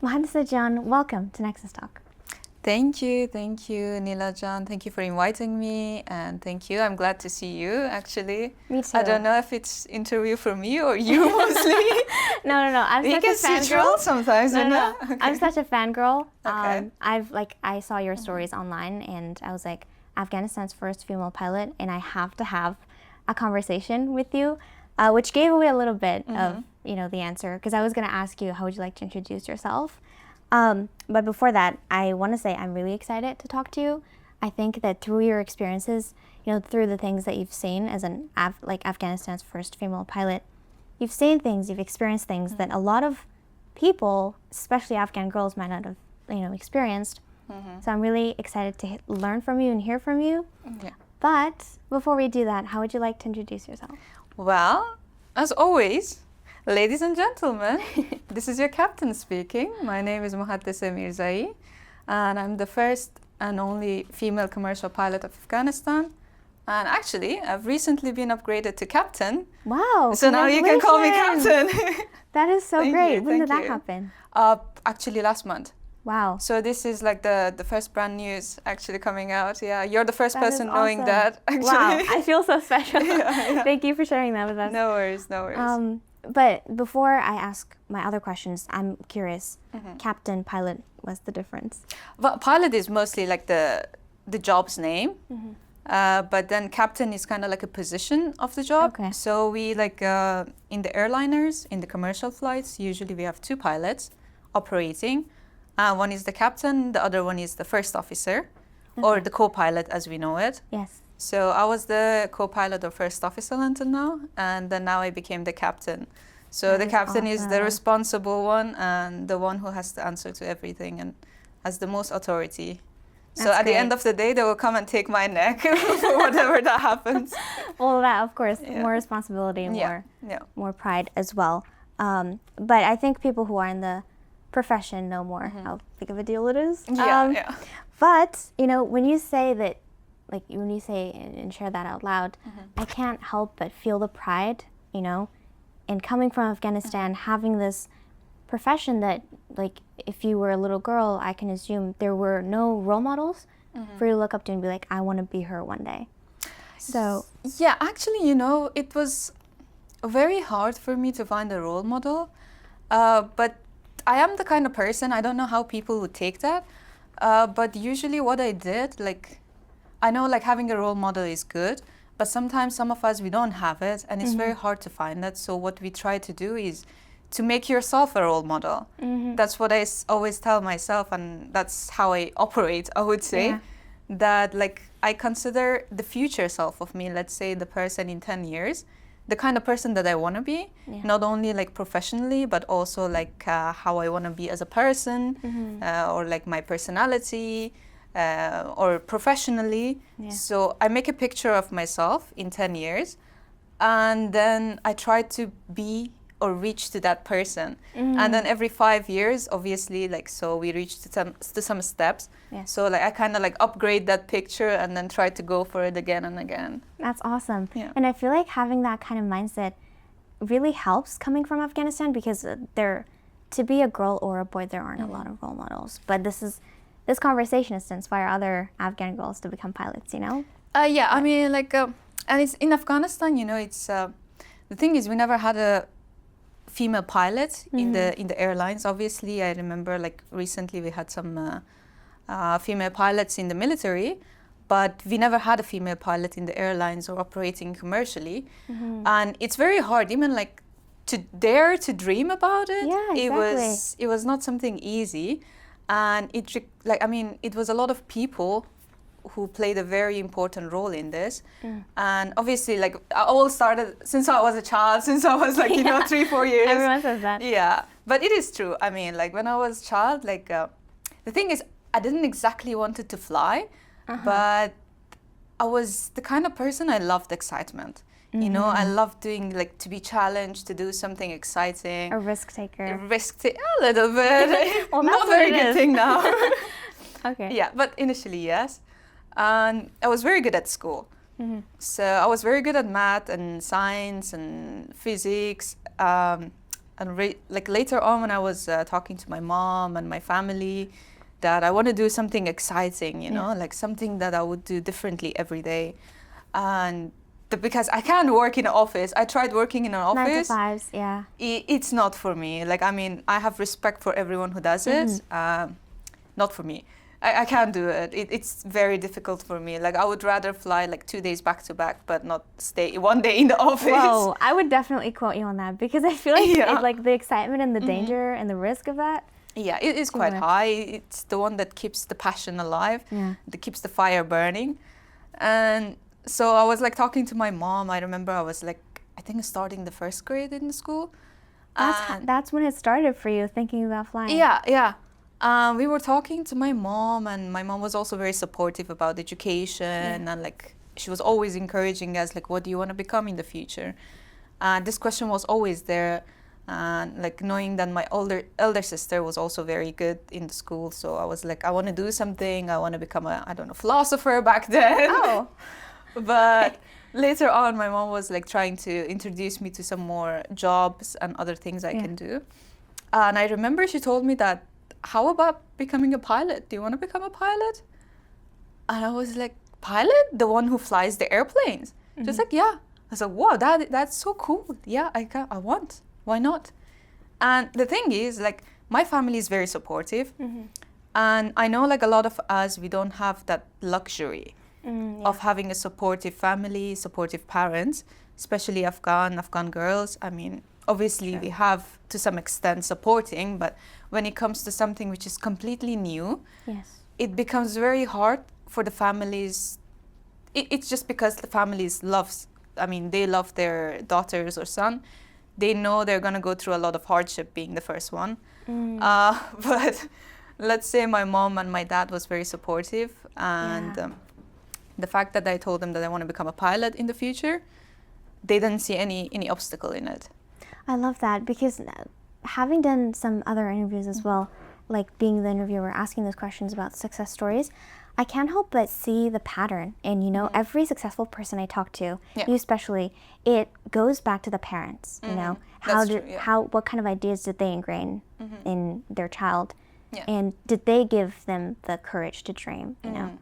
Mohadese Jan, welcome to NexusTalk. Thank you, Nila Jan. Thank you for inviting me, and thank you. I'm glad to see you, actually. Me too. I don't know if it's interview for me or you mostly. No. I'm such a fangirl. Sometimes, No. Okay. I'm such a fangirl. Okay. I saw your stories online, and I was like, Afghanistan's first female pilot, and I have to have a conversation with you, which gave away a little bit of the answer, because I was going to ask you, how would you like to introduce yourself? But before that, I want to say I'm really excited to talk to you. I think that through your experiences, through the things that you've seen as Afghanistan's first female pilot, you've seen things, you've experienced things that a lot of people, especially Afghan girls, might not have, experienced. So I'm really excited to learn from you and hear from you. Yeah. But before we do that, how would you like to introduce yourself? Well, as always, ladies and gentlemen, this is your captain speaking. My name is Mohadese Mirzaee, and I'm the first and only female commercial pilot of Afghanistan. And actually, I've recently been upgraded to captain. Wow! So now you can call me captain. That is so Thank great. you, When did thank that you. happen? Actually, last month. Wow. So this is like the first brand news actually coming out. Yeah, you're the first That is person knowing awesome. that, actually. Wow, I feel so special. Yeah. Thank you for sharing that with us. No worries. But before I ask my other questions, I'm curious. Captain, pilot, what's the difference? Well, pilot is mostly like the job's name, but then captain is kind of like a position of the job. Okay. So we in the airliners, in the commercial flights, usually we have two pilots operating. One is the captain, the other one is the first officer, or the co-pilot as we know it. Yes. So I was the co-pilot or first officer until now, and then now I became the captain. So That the is captain is the awesome. responsible one and the one who has to answer to everything and has the most authority. So That's at the great. end of the day, they will come and take my neck for whatever that happens. Well, that, of course, Yeah. more responsibility, Yeah. more pride as well. But I think people who are in the profession know more how big of a deal it is. Yeah. But, when you say that, when you say and share that out loud, I can't help but feel the pride, and coming from Afghanistan, having this profession that, if you were a little girl, I can assume there were no role models for you to look up to and be like, I want to be her one day. So, Yeah, actually, it was very hard for me to find a role model. But I am the kind of person, I don't know how people would take that. But usually what I did, I know having a role model is good, but sometimes some of us, we don't have it, and it's very hard to find that. So what we try to do is to make yourself a role model. That's what I always tell myself, and that's how I operate, I would say. Yeah. That I consider the future self of me, let's say the person in 10 years, the kind of person that I want to be, not only professionally, but also how I want to be as a person, or my personality, or professionally. Yeah. So I make a picture of myself in 10 years, and then I try to be or reach to that person. And then every 5 years, obviously, so we reach to some steps. Yeah. So I kind of upgrade that picture and then try to go for it again and again. that's awesome. Yeah. And I feel like having that kind of mindset really helps coming from Afghanistan, because to be a girl or a boy, there aren't a lot of role models. But this conversation is to inspire other Afghan girls to become pilots, Yeah, I mean, and it's in Afghanistan, it's, the thing is, we never had a female pilot in the airlines. Obviously, I remember recently we had some female pilots in the military, but we never had a female pilot in the airlines or operating commercially. And it's very hard, even to dare to dream about it. Yeah, exactly. It was not something easy, and it was a lot of people who played a very important role in this. And obviously, I all started since I was a child, since I was 3-4 years. Everyone says that. Yeah, but it is true. I mean, when I was a child, the thing is, I didn't exactly wanted to fly, but I was the kind of person, I loved excitement. I loved doing to be challenged, to do something exciting. A risk taker. A little bit. Well, not that's very what it good is. thing now. Okay. Yeah, but initially, yes. And I was very good at school. So I was very good at math and science and physics, and like later on when I was talking to my mom and my family, that I want to do something exciting, you know, like something that I would do differently every day. And because I can't work in an office. I tried working in an office. 9 to 5s, yeah. It's not for me. Like, I mean, I have respect for everyone who does it. Not for me. I can't do it. It's very difficult for me. Like, I would rather fly like 2 days back to back, but not stay 1 day in the office. Whoa, I would definitely quote you on that because I feel like like the excitement and the danger and the risk of that. Yeah, it is quite high. It's the one that keeps the passion alive, that keeps the fire burning. And so I was like talking to my mom. I remember I was like, I think starting the 1st grade in the school. That's when it started for you, thinking about flying. Yeah. We were talking to my mom, and my mom was also very supportive about education, and like she was always encouraging us, like, what do you want to become in the future? This question was always there, and like knowing that my elder sister was also very good in the school, so I was like, I want to do something. I want to become a, I don't know, philosopher back then. Oh. But later on, my mom was like trying to introduce me to some more jobs and other things I can do. And I remember she told me that, how about becoming a pilot? Do you want to become a pilot? And I was like, pilot? The one who flies the airplanes? Just like, yeah. I was like, wow, that's so cool. Yeah, I want. Why not? And the thing is, like, my family is very supportive. And I know like a lot of us, we don't have that luxury of having a supportive family, supportive parents, especially Afghan girls. I mean, obviously we have to some extent supporting, but when it comes to something which is completely new, it becomes very hard for the families. It's just because the families they love their daughters or son. They know they're gonna go through a lot of hardship being the first one. But let's say my mom and my dad was very supportive, and the fact that I told them that I want to become a pilot in the future, they didn't see any obstacle in it. I love that, because having done some other interviews as well, like being the interviewer, asking those questions about success stories, I can't help but see the pattern. And, you know, every successful person I talk to, you especially, it goes back to the parents, you know. What kind of ideas did they ingrain in their child? And did they give them the courage to dream, you know?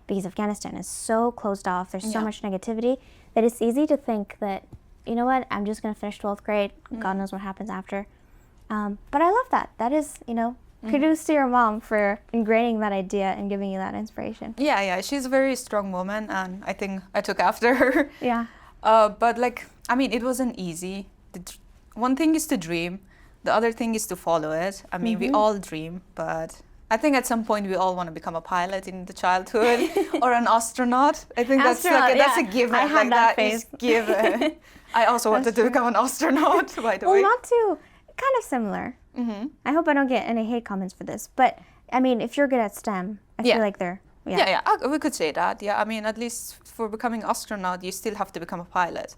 Because Afghanistan is so closed off, there's so much negativity, that it's easy to think that, you know what, I'm just going to finish 12th grade, God knows what happens after. But I love that. That is, you know, kudos to your mom for ingraining that idea and giving you that inspiration. Yeah, she's a very strong woman, and I think I took after her. But like, I mean, it wasn't easy. One thing is to dream, the other thing is to follow it. I mean, we all dream, but I think at some point we all want to become a pilot in the childhood or an astronaut. I think that's a given. I had that phase. Is given. I also wanted to become an astronaut, by the way. Well, not too, kind of similar. I hope I don't get any hate comments for this, but I mean, if you're good at STEM, I feel like they're, we could say that. Yeah, I mean, at least for becoming astronaut, you still have to become a pilot.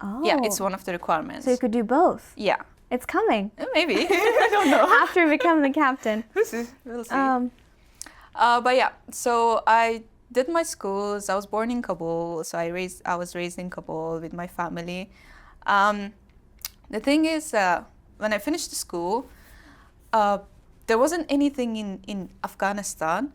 Oh. Yeah, it's one of the requirements. So you could do both? Yeah. It's coming. Maybe. I don't know. After you become the captain. We'll see. But yeah, so I did my schools. I was born in Kabul, so I was raised in Kabul with my family. The thing is, when I finished the school, there wasn't anything in Afghanistan.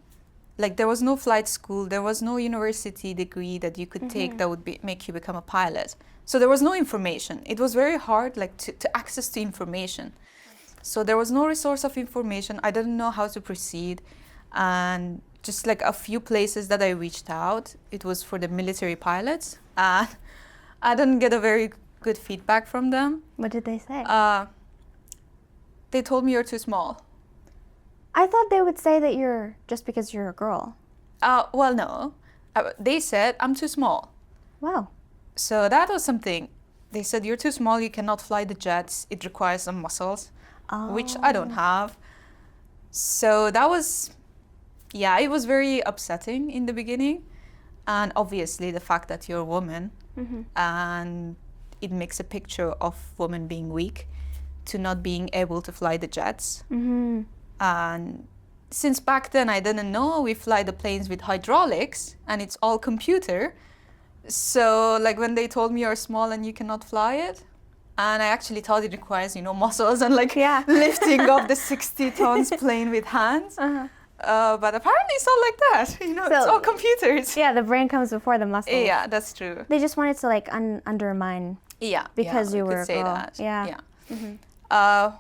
Like, there was no flight school, there was no university degree that you could take that would make you become a pilot. So there was no information. It was very hard, like, to access to information. So there was no resource of information. I didn't know how to proceed. And just like a few places that I reached out, it was for the military pilots. And I didn't get a very good feedback from them. What did they say? They told me you're too small. I thought they would say that you're just because you're a girl. Well, no. They said I'm too small. Wow. So that was something. They said you're too small, you cannot fly the jets. It requires some muscles, which I don't have. So that was, it was very upsetting in the beginning. And obviously the fact that you're a woman and it makes a picture of women being weak to not being able to fly the jets. And since back then I didn't know, we fly the planes with hydraulics and it's all computer. So like when they told me you're small and you cannot fly it, And I actually thought it requires, muscles and like Yeah. lifting up the 60 tons plane with hands. But apparently it's not like that. It's all computers. Yeah, the brain comes before the muscles. Yeah, that's true. They just wanted to like undermine. Yeah. Because you could were a say girl. that. Yeah.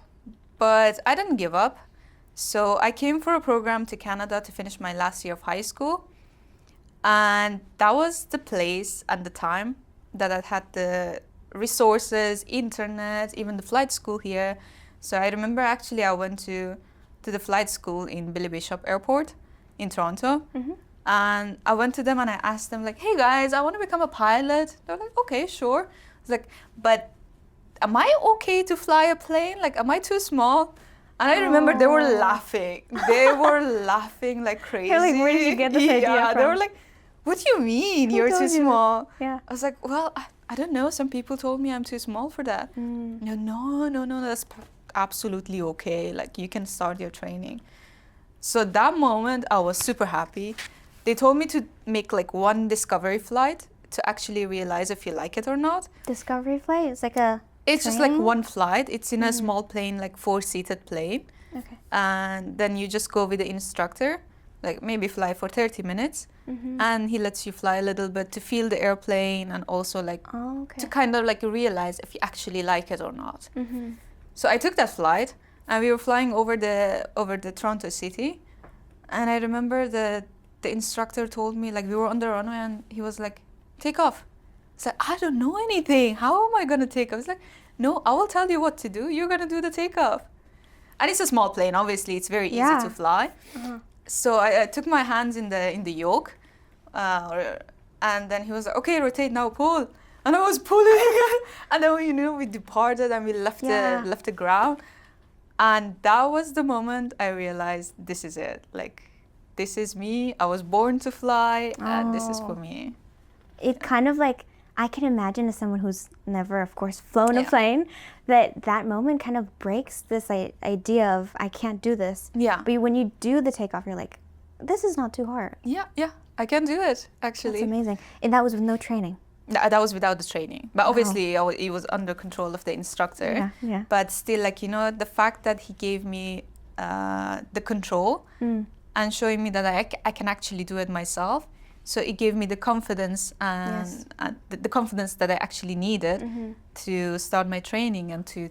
But I didn't give up. So I came for a program to Canada to finish my last year of high school. And that was the place at the time that I had the resources, internet, even the flight school here. So I remember actually I went to the flight school in Billy Bishop Airport in Toronto. And I went to them and I asked them like, hey guys, I want to become a pilot. They're like, okay, sure. I was like, but am I okay to fly a plane? Like, am I too small? And I remember they were laughing. They were laughing like crazy. They're like, where did you get this idea Yeah, from? they were like, what do you mean you're too small? Yeah. I was like, well, I don't know. Some people told me I'm too small for that. No, that's absolutely okay. Like, you can start your training. So that moment, I was super happy. They told me to make like one discovery flight to actually realize if you like it or not. Discovery flight? It's like a It's just like training? one flight. It's in a small plane, like 4-seated plane. Okay. And then you just go with the instructor, like maybe fly for 30 minutes. And he lets you fly a little bit to feel the airplane and also like Oh, okay. to kind of like realize if you actually like it or not. So I took that flight and we were flying over the Toronto city. And I remember the instructor told me, like, we were on the runway and he was like, take off. I said, I don't know anything. How am I going to take off? I was like, no, I will tell you what to do. You're going to do the takeoff. And it's a small plane, obviously. It's very easy to fly. So I took my hands in the yoke. And then he was like, okay, rotate now, pull. And I was pulling. And then, we departed and we left the ground. And that was the moment I realized this is it. Like, this is me. I was born to fly. And this is for me. It kind of like, I can imagine as someone who's never, of course, flown a plane, that moment kind of breaks this idea of, I can't do this. Yeah. But when you do the takeoff, you're like, this is not too hard. Yeah. I can do it, actually. That's amazing. And that was with no training. That was without the training. But obviously, it was under control of the instructor. Yeah. But still, like, the fact that he gave me the control and showing me that I can actually do it myself. So it gave me the confidence and the confidence that I actually needed to start my training and to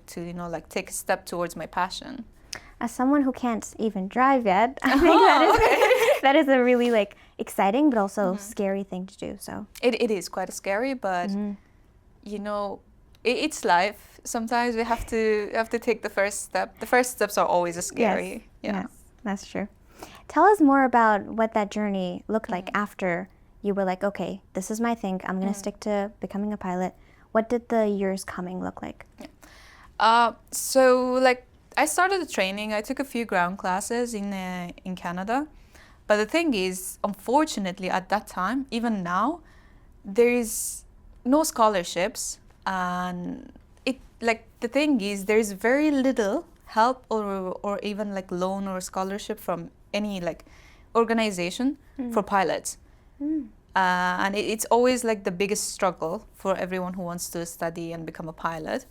like take a step towards my passion. As someone who can't even drive yet, I think that is a really like exciting but also scary thing to do. So it is quite scary, but it's life. Sometimes we have to take the first step. The first steps are always scary. Yes, that's true. Tell us more about what that journey looked like after you were like, okay, this is my thing. I'm going to stick to becoming a pilot. What did the years coming look like? So like I started the training. I took a few ground classes in Canada. But the thing is, unfortunately, at that time, even now, there is no scholarships. And the thing is, there is very little help or even like loan or scholarship from any like organization for pilots. And it's always like the biggest struggle for everyone who wants to study and become a pilot.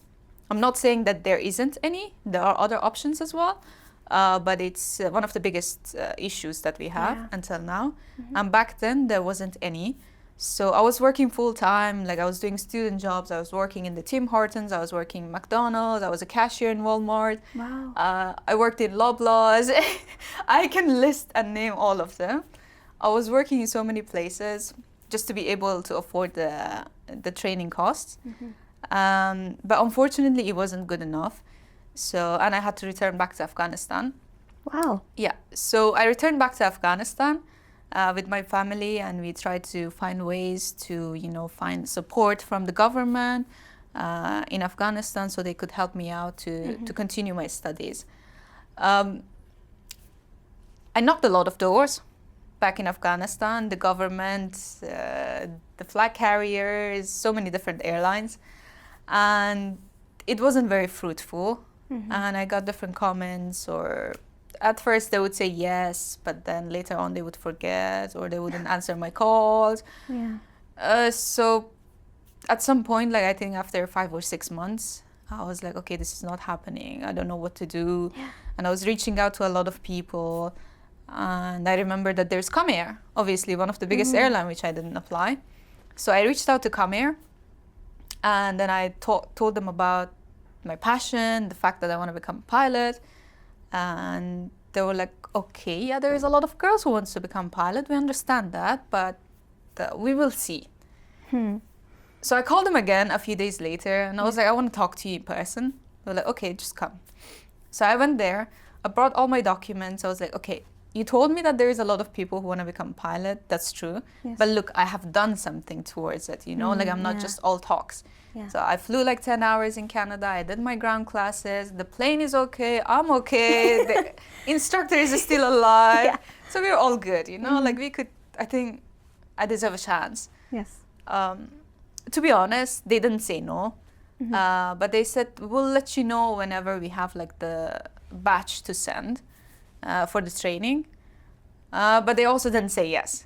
I'm not saying that there isn't any. There are other options as well. But it's one of the biggest issues that we have until now. And back then, there wasn't any. So I was working full time, like I was doing student jobs. I was working in the Tim Hortons. I was working in McDonald's. I was a cashier in Walmart. Wow. I worked in Loblaws. I can list and name all of them. I was working in so many places just to be able to afford the training costs. But unfortunately, it wasn't good enough. And I had to return back to Afghanistan. Wow. Yeah. So I returned back to Afghanistan with my family, and we tried to find ways to, find support from the government in Afghanistan so they could help me out to continue my studies. I knocked a lot of doors back in Afghanistan, the government, the flag carriers, so many different airlines. And it wasn't very fruitful. And I got different comments, or at first they would say yes, but then later on they would forget or they wouldn't answer my calls. Yeah. So at some point, like I think after 5 or 6 months, I was like, okay, this is not happening. I don't know what to do. And I was reaching out to a lot of people. And I remember that there's Kam Air, obviously one of the biggest airline, which I didn't apply. So I reached out to Kam Air, and then I told them about my passion, the fact that I want to become a pilot. And they were like, okay, yeah, there is a lot of girls who wants to become pilot. We understand that, but we will see. So I called them again a few days later, and I was like, I want to talk to you in person. They were like, okay, just come. So I went there. I brought all my documents. I was like, okay, you told me that there is a lot of people who want to become pilot. That's true. Yes. But look, I have done something towards it, you know, like I'm not just all talks. Yeah. So I flew like 10 hours in Canada. I did my ground classes. The plane is okay. I'm okay. The instructor is still alive. Yeah. So we were all good, you know, like we could, I think I deserve a chance. Yes. To be honest, they didn't say no. But they said, we'll let you know whenever we have like the batch to send for the training. But they also didn't say yes.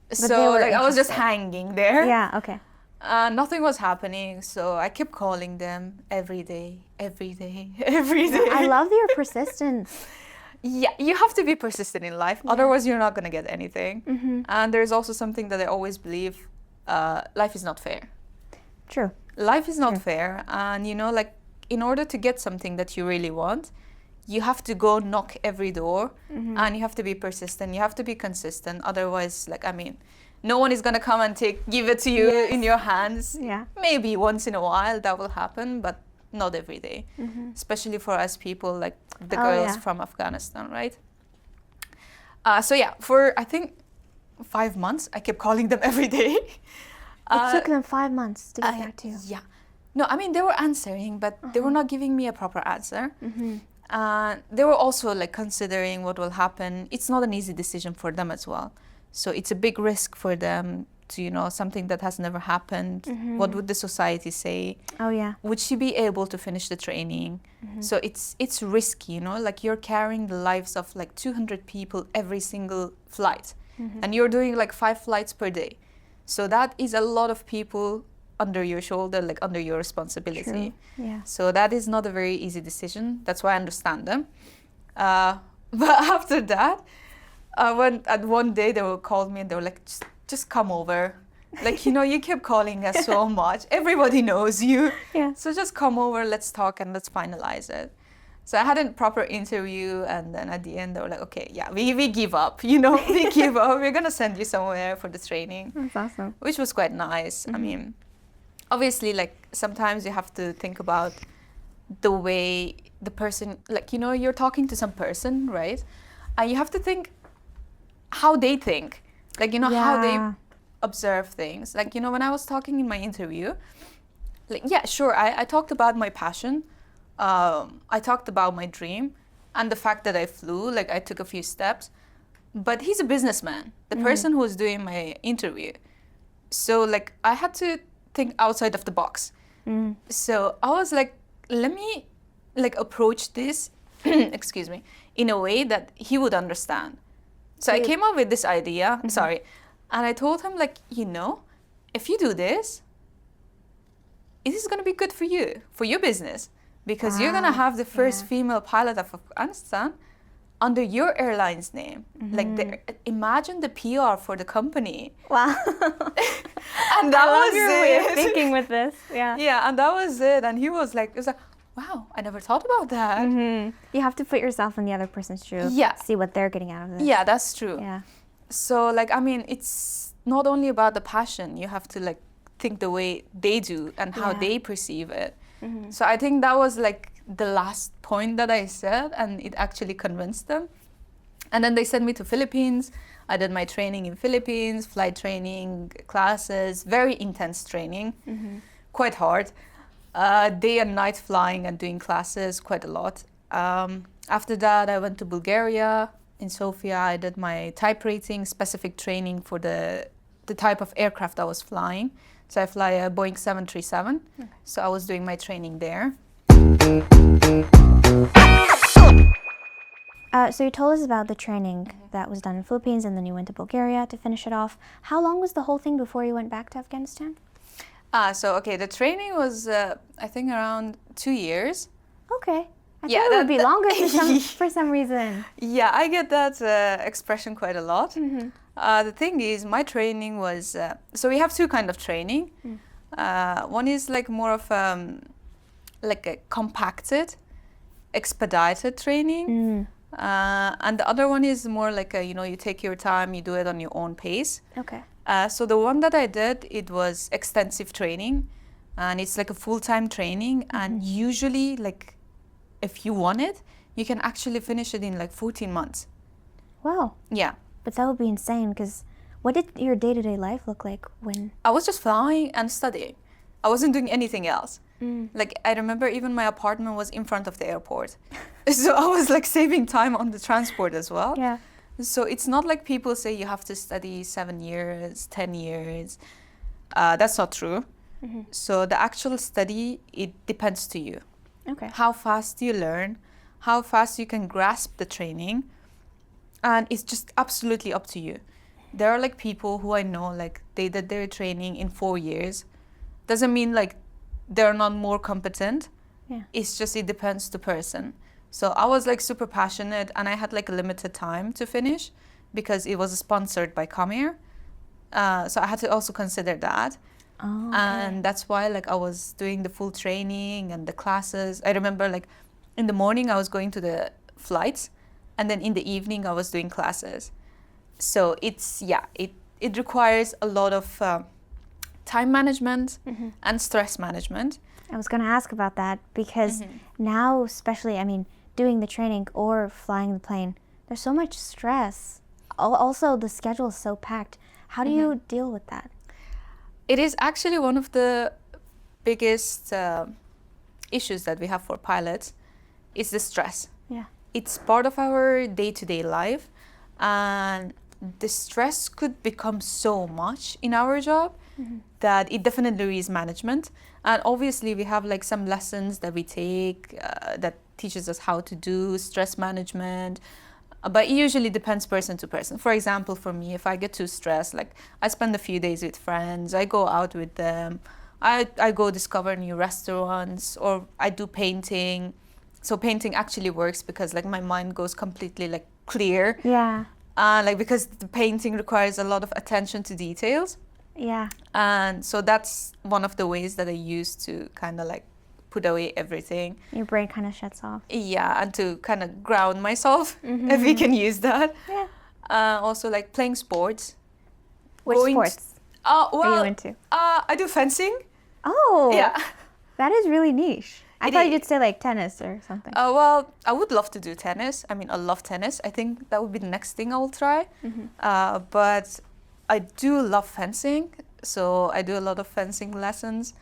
But so like I was just hanging there. Yeah, okay. Nothing was happening, so I kept calling them every day. I love your persistence. Yeah, you have to be persistent in life, otherwise you're not going to get anything. And there's also something that I always believe, life is not fair. True. Life is not fair, and you know, like in order to get something that you really want, you have to go knock every door, and you have to be persistent, you have to be consistent, otherwise, like, I mean, no one is going to come and give it to you in your hands. Yeah. Maybe once in a while that will happen, but not every day. Especially for us people, like the girls from Afghanistan, right? So yeah, for I think 5 months, I kept calling them every day. It took them 5 months to get back to you. Yeah. No, I mean, they were answering, but they were not giving me a proper answer. They were also like considering what will happen. It's not an easy decision for them as well. So it's a big risk for them to, you know, something that has never happened. What would the society say? Oh, yeah. Would she be able to finish the training? So it's risky, you know, like you're carrying the lives of like 200 people every single flight. And you're doing like 5 flights per day. So that is a lot of people under your shoulder, like under your responsibility. True. Yeah. So that is not a very easy decision. That's why I understand them. But after that, one day they called me and they were like, just come over. Like, you know, you kept calling us so much. Everybody knows you. Yeah. So just come over, let's talk and let's finalize it. So I had a proper interview, and then at the end they were like, okay, yeah, we give up, you know, we give up. We're going to send you somewhere for the training. That's awesome. Which was quite nice. I mean, obviously, like, sometimes you have to think about the way the person, like, you know, you're talking to some person, right? And you have to think how they think, like, you know, how they observe things. Like, you know, when I was talking in my interview, like, yeah, sure, I talked about my passion. I talked about my dream and the fact that I flew, like, I took a few steps. But he's a businessman, the person who was doing my interview. So, like, I had to think outside of the box. So I was like, let me, like, approach this, excuse me, in a way that he would understand. So I came up with this idea, and I told him, like, you know, if you do this, it is going to be good for you, for your business, because you're going to have the first female pilot of Afghanistan under your airline's name. Like, imagine the PR for the company. Wow. And that was your it. way of thinking with this. Yeah. Yeah, and that was it. And he was like, wow, I never thought about that. You have to put yourself in the other person's shoes. Yeah. See what they're getting out of this. Yeah, that's true. Yeah. So, like, I mean, it's not only about the passion. You have to, like, think the way they do and how they perceive it. So I think that was, like, the last point that I said, and it actually convinced them. And then they sent me to Philippines. I did my training in Philippines, flight training, classes, very intense training, quite hard. Day and night flying and doing classes, quite a lot. After that, I went to Bulgaria. In Sofia, I did my type rating, specific training for the type of aircraft I was flying. So I fly a Boeing 737. So I was doing my training there. So you told us about the training that was done in Philippines, and then you went to Bulgaria to finish it off. How long was the whole thing before you went back to Afghanistan? Okay, the training was, I think, around 2 years. Okay. I Yeah, thought it would be that- longer for some reason. Yeah, I get that expression quite a lot. Mm-hmm. The thing is, my training was, so we have two kind of training. One is like more of like a compacted, expedited training. And the other one is more like a, you take your time, you do it on your own pace. Okay. So the one that I did, it was extensive training, and it's like a full-time training. And usually, like, if you want it, you can actually finish it in like 14 months. Wow. Yeah. But that would be insane, because what did your day-to-day life look like when... I was just flying and studying. I wasn't doing anything else. Like, I remember even my apartment was in front of the airport. So I was like saving time on the transport as well. Yeah. So it's not like people say you have to study 7 years, 10 years. That's not true. So the actual study, it depends to you. Okay. How fast you learn, how fast you can grasp the training. And it's just absolutely up to you. There are like people who I know, like they did their training in 4 years. Doesn't mean like they're not more competent. Yeah. It's just, it depends the person. So I was like super passionate, and I had like a limited time to finish because it was sponsored by Kam Air. So I had to also consider that. Oh, okay. And that's why like I was doing the full training and the classes. I remember like in the morning I was going to the flights, and then in the evening I was doing classes. So it's, yeah, it requires a lot of time management and stress management. I was going to ask about that, because now, especially, I mean, doing the training or flying the plane, there's so much stress. Also, the schedule is so packed. How do you deal with that? It is actually one of the biggest issues that we have for pilots is the stress. Yeah. It's part of our day-to-day life, and the stress could become so much in our job that it definitely is management. And obviously we have like some lessons that we take that teaches us how to do stress management, but it usually depends person to person. For example, for me, if I get too stressed, like I spend a few days with friends, I go out with them, I go discover new restaurants, or I do painting. So painting actually works because like my mind goes completely like clear. Yeah. Like because the painting requires a lot of attention to details. Yeah. And so that's one of the ways that I use to kind of like put away everything. Your brain kind of shuts off. Yeah, and to kind of ground myself, if we can use that. Yeah. Also like playing sports. Which sports Well, are you into? I do fencing. Oh. Yeah. That is really niche. I It thought is. you'd say like tennis or something. Well, I would love to do tennis. I mean, I love tennis. I think that would be the next thing I will try. But I do love fencing, so I do a lot of fencing lessons.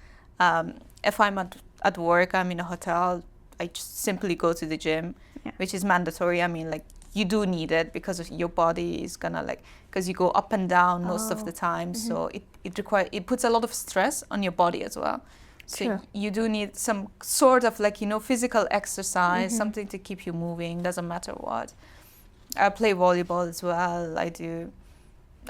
If I'm at work, I'm in a hotel, I just simply go to the gym, which is mandatory. I mean, like, you do need it because of your body is gonna like, because you go up and down most of the time, so it puts a lot of stress on your body as well. So True. you do need some sort of like, physical exercise, something to keep you moving, doesn't matter what. I play volleyball as well.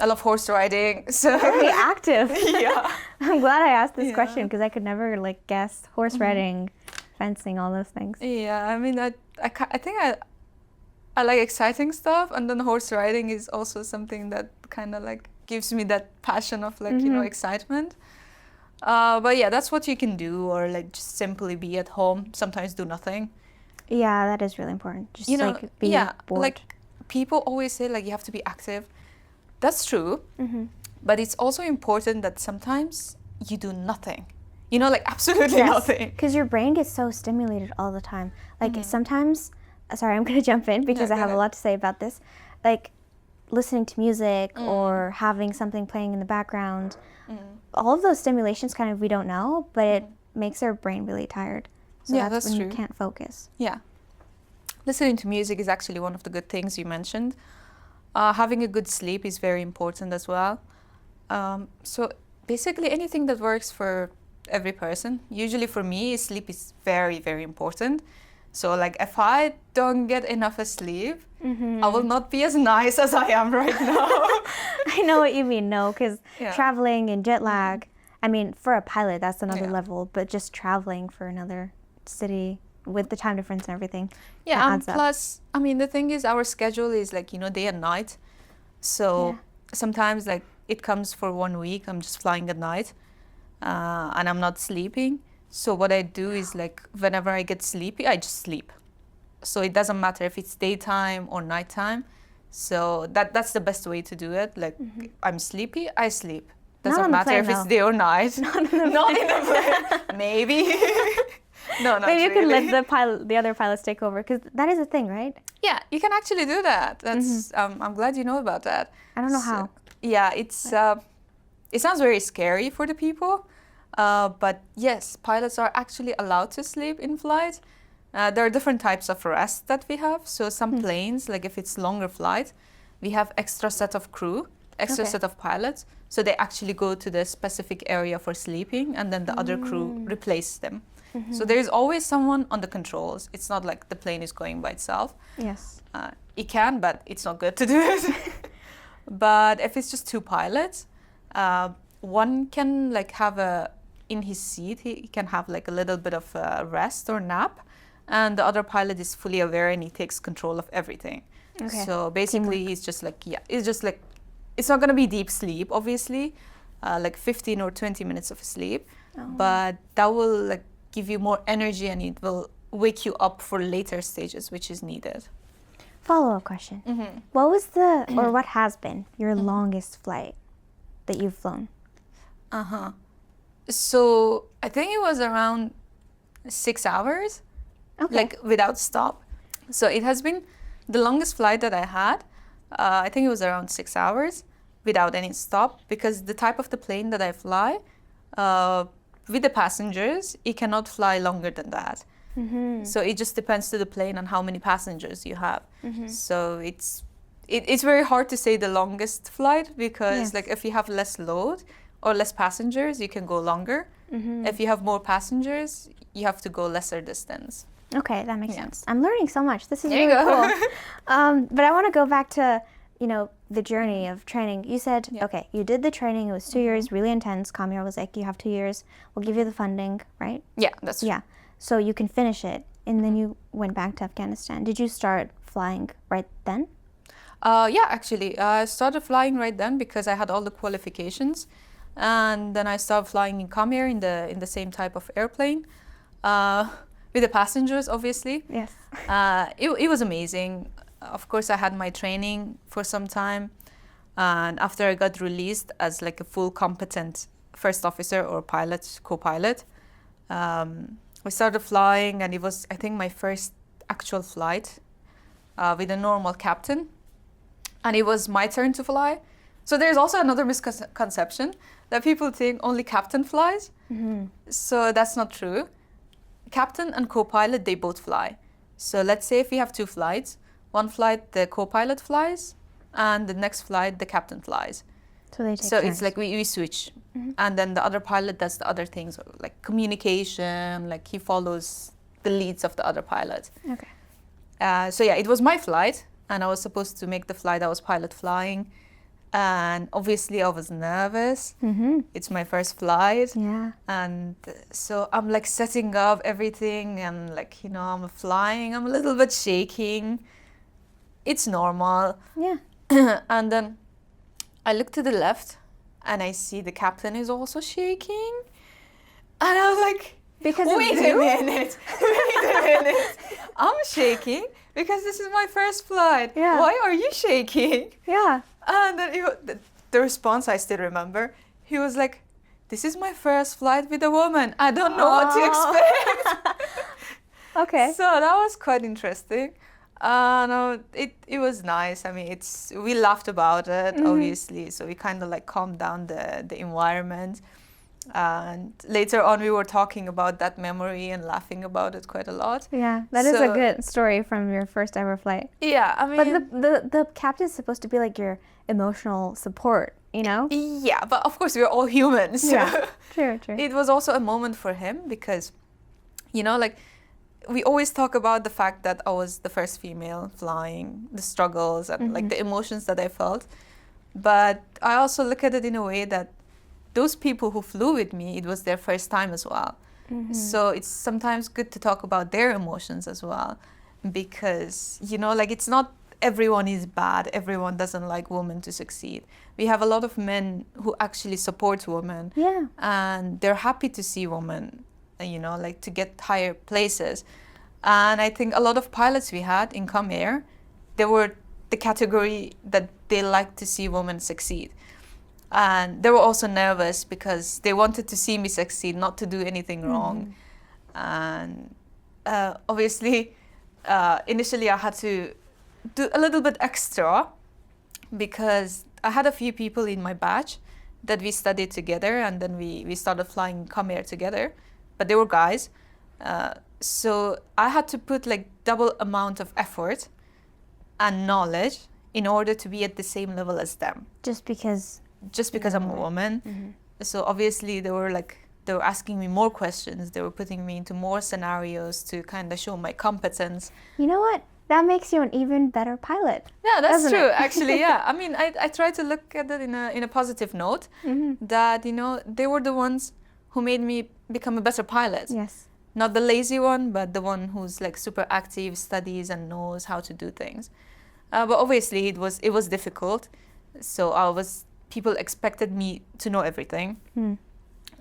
I love horse riding. So Very active. yeah. I'm glad I asked this Yeah. question, because I could never like guess horse riding, fencing, all those things. Yeah, I mean, I think I like exciting stuff, and then horse riding is also something that kind of like gives me that passion of like, excitement. But yeah, that's what you can do, or like just simply be at home, sometimes do nothing. Yeah, that is really important. Just like be bored. Like people always say like you have to be active. That's true, but it's also important that sometimes you do nothing. Like absolutely nothing. Because your brain gets so stimulated all the time. Like sometimes, sorry, I'm going to jump in because I have a lot to say about this. Like listening to music or having something playing in the background, all of those stimulations kind of we don't know, but it makes our brain really tired. So that's when true. you can't focus. Yeah. Listening to music is actually one of the good things you mentioned. Having a good sleep is very important as well. So basically anything that works for every person. Usually for me, sleep is very, very important. So like if I don't get enough sleep, I will not be as nice as I am right now. I know what you mean, no, because traveling and jet lag, I mean, for a pilot, that's another Yeah. level, but just traveling for another city with the time difference and everything. Yeah, that and adds up. plus, I mean, the thing is, our schedule is like, you know, day and night. So sometimes, like, it comes for 1 week, I'm just flying at night, and I'm not sleeping. So what I do is, like, whenever I get sleepy, I just sleep. So it doesn't matter if it's daytime or nighttime. So that's the best way to do it. Like, I'm sleepy, I sleep. Not Doesn't on the matter plane, if it's though. day or night. Not in the plane. Maybe. No, not Maybe you can really. let the other pilots take over, because that is a thing, right? Yeah, you can actually do that. That's I'm glad you know about that. I don't know So, how. yeah, it's it sounds very scary for the people, but yes, pilots are actually allowed to sleep in flight. There are different types of rest that we have. So some planes, like if it's longer flight, we have extra set of crew, extra Okay. set of pilots. So they actually go to the specific area for sleeping, and then the other crew replace them. So there is always someone on the controls. It's not like the plane is going by itself. Yes. It can, but it's not good to do it. But if it's just two pilots, one can like have in his seat, he can have like a little bit of a rest or nap, and the other pilot is fully aware and he takes control of everything. Okay. So basically, he's just like, it's just like, it's not gonna be deep sleep, obviously, like 15 or 20 minutes of sleep, but that will like give you more energy and it will wake you up for later stages, which is needed. Follow-up question. What was or what has been your longest flight that you've flown? So I think it was around 6 hours, Okay. like without stop. So it has been the longest flight that I had. I think it was around 6 hours without any stop, because the type of the plane that I fly, with the passengers, it cannot fly longer than that. So it just depends to the plane on how many passengers you have. So it's very hard to say the longest flight, because Yes. like if you have less load or less passengers, you can go longer. If you have more passengers, you have to go lesser distance. Okay, that makes Yeah. sense. I'm learning so much. This is There you really go. cool. But I want to go back to, the journey of training. You said, Yeah. okay, you did the training. It was 2 years, really intense. Kam Air was like, you have 2 years. We'll give you the funding, right? Yeah, that's true. Yeah. So you can finish it. And then you went back to Afghanistan. Did you start flying right then? Yeah, actually, I started flying right then because I had all the qualifications, and then I started flying in Kam Air in the same type of airplane, with the passengers, obviously. Yes. It was amazing. Of course, I had my training for some time, and after I got released as like a full competent first officer or pilot, co-pilot, we started flying, and it was, I think, my first actual flight with a normal captain, and it was my turn to fly. So there's also another misconception that people think only captain flies. So that's not true. Captain and co-pilot, they both fly. So let's say if we have two flights, one flight the co-pilot flies, and the next flight the captain flies. So they take So turns. it's like we switch, and then the other pilot does the other things, like communication, like he follows the leads of the other pilot. Okay. So yeah, it was my flight, and I was supposed to make the flight. I was pilot flying, and obviously I was nervous. It's my first flight, Yeah. and so I'm like setting up everything, and like, I'm flying, I'm a little bit shaking. It's normal. Yeah. And then I look to the left, and I see the captain is also shaking, and I was like, Because wait of a you? minute, wait a minute. I'm shaking because this is my first flight. Yeah. Why are you shaking? Yeah. And then the response I still remember, he was like, this is my first flight with a woman. I don't know what to expect. Okay. So that was quite interesting. No, it was nice. I mean, we laughed about it, obviously. So we kind of like calmed down the environment. And later on, we were talking about that memory and laughing about it quite a lot. Yeah, that is a So- good story from your first ever flight. Yeah, I mean, But the captain's supposed to be like your emotional support, you know? yeah, but of course we're all humans. So Yeah. True, true. it was also a moment for him because, like, we always talk about the fact that I was the first female flying, the struggles and like the emotions that I felt. But I also look at it in a way that those people who flew with me, it was their first time as well. So it's sometimes good to talk about their emotions as well, because, you know, like, it's not everyone is bad, everyone doesn't like women to succeed. We have a lot of men who actually support women, and they're happy to see women, you know, like, to get higher places. And I think a lot of pilots we had in Kam Air, they were the category that they like to see women succeed. And they were also nervous because they wanted to see me succeed, not to do anything wrong. And obviously, initially I had to do a little bit extra because I had a few people in my batch that we studied together, and then we started flying Kam Air together, but they were guys. So I had to put like double amount of effort and knowledge in order to be at the same level as them. Just because I'm a woman. So obviously they were asking me more questions. They were putting me into more scenarios to kind of show my competence. You know what? That makes you an even better pilot. Yeah, that's true, actually, yeah. I mean, I try to look at it in a positive note, that, you know, they were the ones who made me become a better pilot. Yes. Not the lazy one, but the one who's like super active, studies and knows how to do things. But obviously it was difficult. So people expected me to know everything.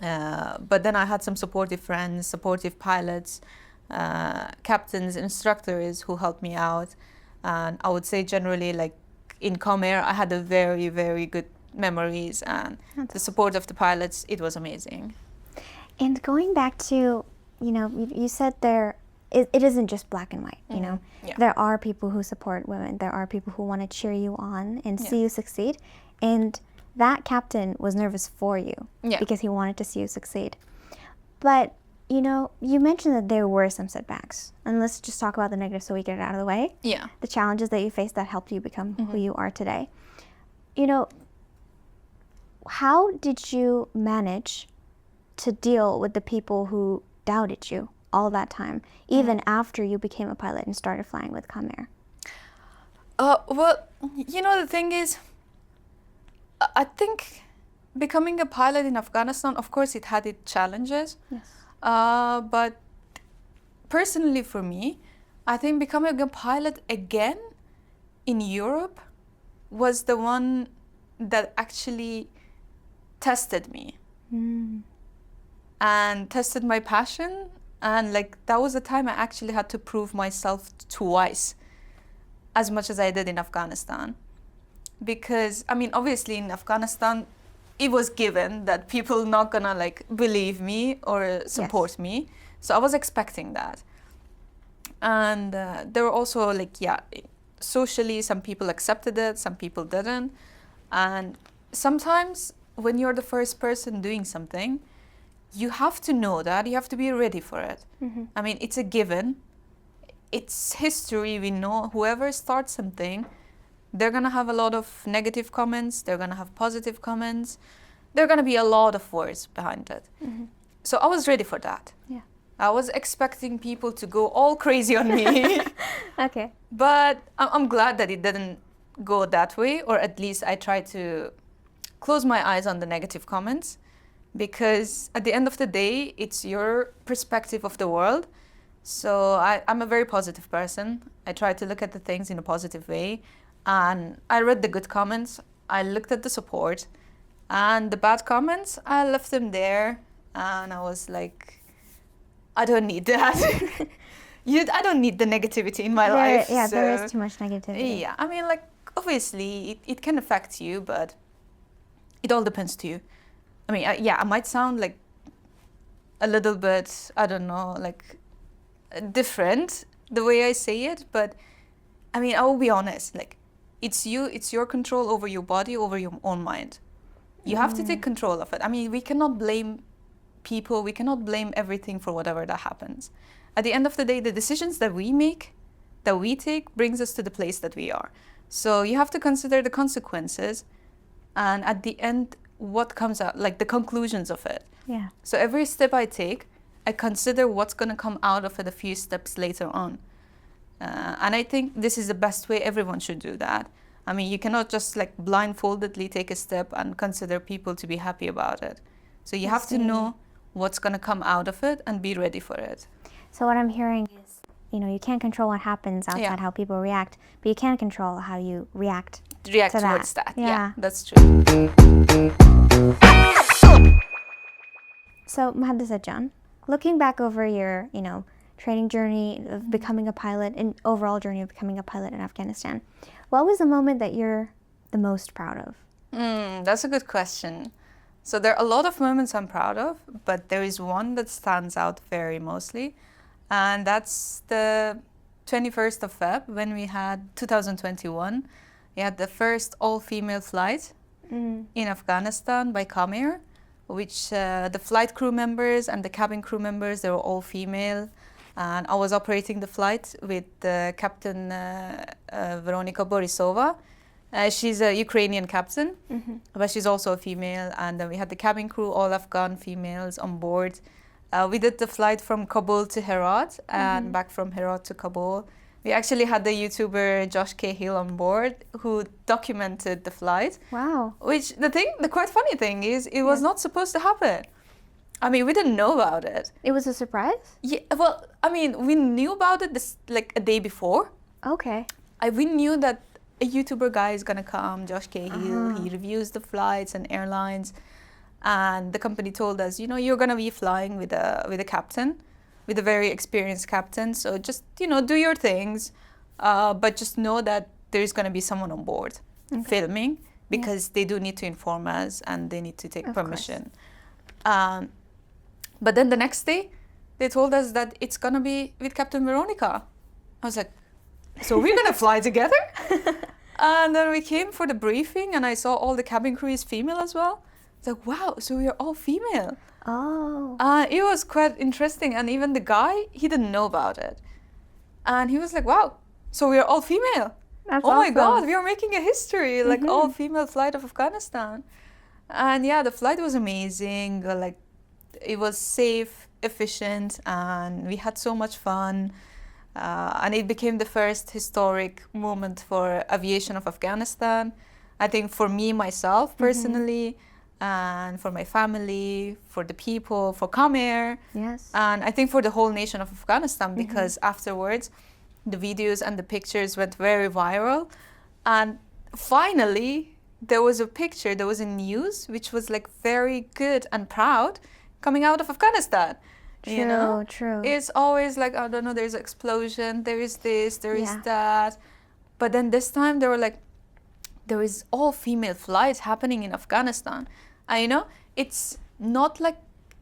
But then I had some supportive friends, supportive pilots, captains, instructors who helped me out. And I would say generally, like, in Kam Air, I had a very, very good memories, and the support of the pilots, it was amazing. And going back to, you know, you said it isn't just black and white, you know. Yeah. There are people who support women. There are people who want to cheer you on and see you succeed. And that captain was nervous for you because he wanted to see you succeed. But, you know, you mentioned that there were some setbacks. And let's just talk about the negatives so we get it out of the way. Yeah. The challenges that you faced that helped you become who you are today. You know, how did you manage to deal with the people who doubted you all that time, even after you became a pilot and started flying with Kam Air? Well, you know, the thing is, I think becoming a pilot in Afghanistan, of course, it had its challenges. Yes. But personally for me, I think becoming a pilot again in Europe was the one that actually tested me. And tested my passion, and like, that was the time I actually had to prove myself twice as much as I did in Afghanistan. Because, I mean, obviously in Afghanistan, it was given that people not gonna like believe me or support me. So I was expecting that. And there were also like, socially some people accepted it, some people didn't. And sometimes when you're the first person doing something, you have to know that, you have to be ready for it. I mean, it's a given. It's history, we know whoever starts something, they're gonna have a lot of negative comments, they're gonna have positive comments, there are gonna be a lot of words behind it. So I was ready for that. Yeah. I was expecting people to go all crazy on me. Okay. But I'm glad that it didn't go that way, or at least I tried to close my eyes on the negative comments, because at the end of the day, it's your perspective of the world. So I'm a very positive person. I try to look at the things in a positive way. And I read the good comments, I looked at the support, and the bad comments, I left them there. And I was like, I don't need that. I don't need the negativity in my life. Yeah, so, there is too much negativity. Yeah, I mean, like, obviously, it can affect you, but it all depends to you. I mean, I might sound like a little bit, I don't know, like different the way I say it, but I mean, I will be honest, like, it's your control over your body, over your own mind. You have to take control of it. I mean, we cannot blame people, we cannot blame everything for whatever that happens. At the end of the day, the decisions that we make, that we take, brings us to the place that we are. So you have to consider the consequences, and at the end, what comes out, like the conclusions of it. Yeah. So every step I take, I consider what's going to come out of it a few steps later on. And I think this is the best way everyone should do that. I mean, you cannot just like blindfoldedly take a step and consider people to be happy about it. So you have to know what's going to come out of it and be ready for it. So what I'm hearing is, you know, you can't control what happens outside how people react, but you can control how you react towards that. Yeah, that's true. So Mohadese Can, looking back over your, you know, training journey of becoming a pilot and overall journey of becoming a pilot in Afghanistan, what was the moment that you're the most proud of? That's a good question. So there are a lot of moments I'm proud of, but there is one that stands out very mostly, and that's the 21st of Feb when we had 2021. We had the first all-female flight in Afghanistan by Kam Air, which the flight crew members and the cabin crew members, they were all female. And I was operating the flight with Captain Veronika Borisova. She's a Ukrainian captain, but she's also a female. And then we had the cabin crew, all Afghan females on board. We did the flight from Kabul to Herat and back from Herat to Kabul. We actually had the YouTuber Josh Cahill on board who documented the flight. Wow. Which the quite funny thing is it was not supposed to happen. I mean, we didn't know about it. It was a surprise? Yeah, well, I mean, we knew about it like a day before. Okay. We knew that a YouTuber guy is gonna come, Josh Cahill. He reviews the flights and airlines, and the company told us, you know, you're gonna be flying with a captain, with a very experienced captain. So just, you know, do your things, but just know that there is gonna be someone on board filming because they do need to inform us and they need to take permission. But then the next day, they told us that it's gonna be with Captain Veronika. I was like, so we're gonna fly together? And then we came for the briefing and I saw all the cabin crew is female as well. It's like, wow, so we are all female. Oh. It was quite interesting. And even the guy, he didn't know about it. And he was like, wow, so we are all female. That's oh my awesome. God, we are making a history, like all female flight of Afghanistan. And yeah, the flight was amazing. Like, it was safe, efficient, and we had so much fun. And it became the first historic moment for aviation of Afghanistan. I think for me, myself, personally, and for my family, for the people, for Kam Air. Yes. And I think for the whole nation of Afghanistan, because afterwards, the videos and the pictures went very viral. And finally, there was a picture, there was a news, which was like very good and proud coming out of Afghanistan. True, you know? true. It's always like, I don't know, there's an explosion, there is this, there is that. But then this time they were like, there is all female flights happening in Afghanistan. And you know, it's not like,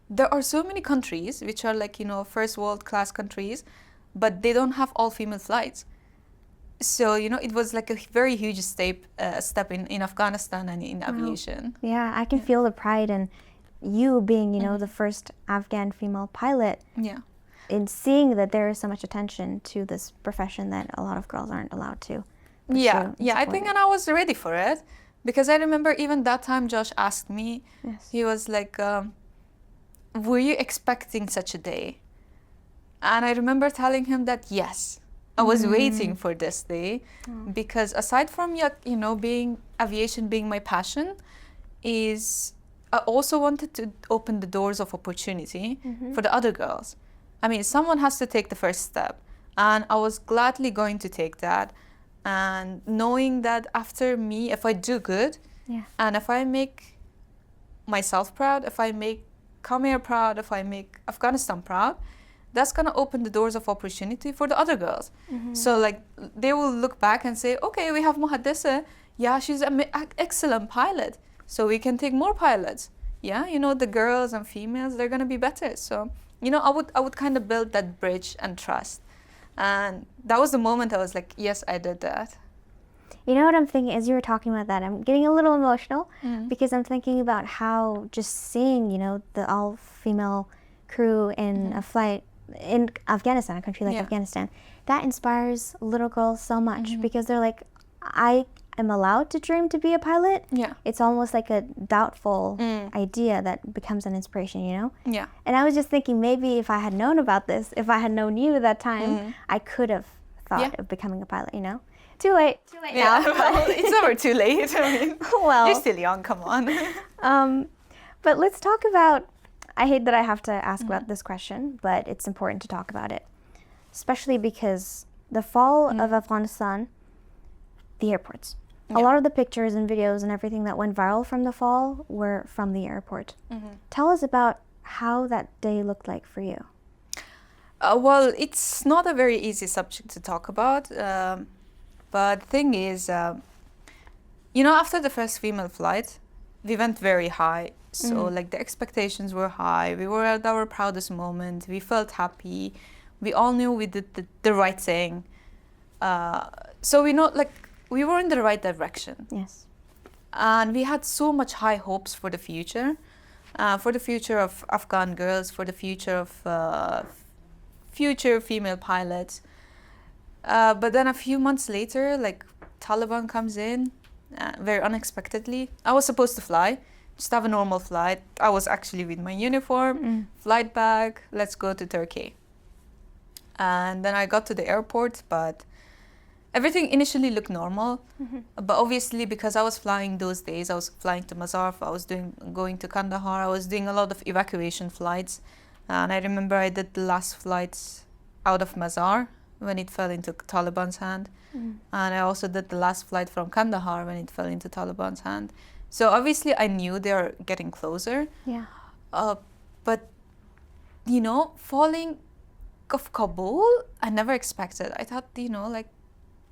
there are so many countries which are like, you know, first world class countries, but they don't have all female flights. So, you know, it was like a very huge step in Afghanistan and in aviation. Yeah, I can feel the pride in you being, you know, the first Afghan female pilot. Yeah. In seeing that there is so much attention to this profession that a lot of girls aren't allowed to. Yeah, I think, and I was ready for it. Because I remember even that time Josh asked me, he was like, were you expecting such a day? And I remember telling him that yes, I was waiting for this day. Because aside from, you know, aviation being my passion, I also wanted to open the doors of opportunity for the other girls. I mean, someone has to take the first step. And I was gladly going to take that. And knowing that after me, if I do good, and if I make myself proud, if I make Kam Air proud, if I make Afghanistan proud, that's going to open the doors of opportunity for the other girls. So like, they will look back and say, okay, we have Mohadese. Yeah, she's an excellent pilot. So we can take more pilots. Yeah, you know, the girls and females, they're going to be better. So, you know, I would kind of build that bridge and trust. And that was the moment I was like, yes, I did that. You know what I'm thinking as you were talking about that? I'm getting a little emotional because I'm thinking about how just seeing, you know, the all-female crew in a flight in Afghanistan, a country like Afghanistan, that inspires little girls so much because they're like, I am allowed to dream to be a pilot. Yeah. It's almost like a doubtful idea that becomes an inspiration, you know? Yeah. And I was just thinking maybe if I had known about this, if I had known you at that time, I could have thought of becoming a pilot, you know? Too late Yeah, now. well, it's never too late. I mean, Well, you're still young, come on. but let's talk about, I hate that I have to ask about this question, but it's important to talk about it. Especially because the fall of Afghanistan, the airports. A lot of the pictures and videos and everything that went viral from the fall were from the airport. Tell us about how that day looked like for you. Well, it's not a very easy subject to talk about. But the thing is, after the first female flight, we went very high. So like the expectations were high. We were at our proudest moment. We felt happy. We all knew we did the right thing. So we were in the right direction. Yes. And we had so much high hopes for the future of Afghan girls, for the future of future female pilots. But then a few months later, like Taliban comes in very unexpectedly. I was supposed to fly, just have a normal flight. I was actually with my uniform, flight bag, let's go to Turkey. And then I got to the airport, but everything initially looked normal. But obviously, because I was flying those days, I was flying to Mazar, I was going to Kandahar, I was doing a lot of evacuation flights. And I remember I did the last flights out of Mazar when it fell into Taliban's hand. And I also did the last flight from Kandahar when it fell into Taliban's hand. So obviously I knew they were getting closer. Yeah. But, falling of Kabul, I never expected. I thought, like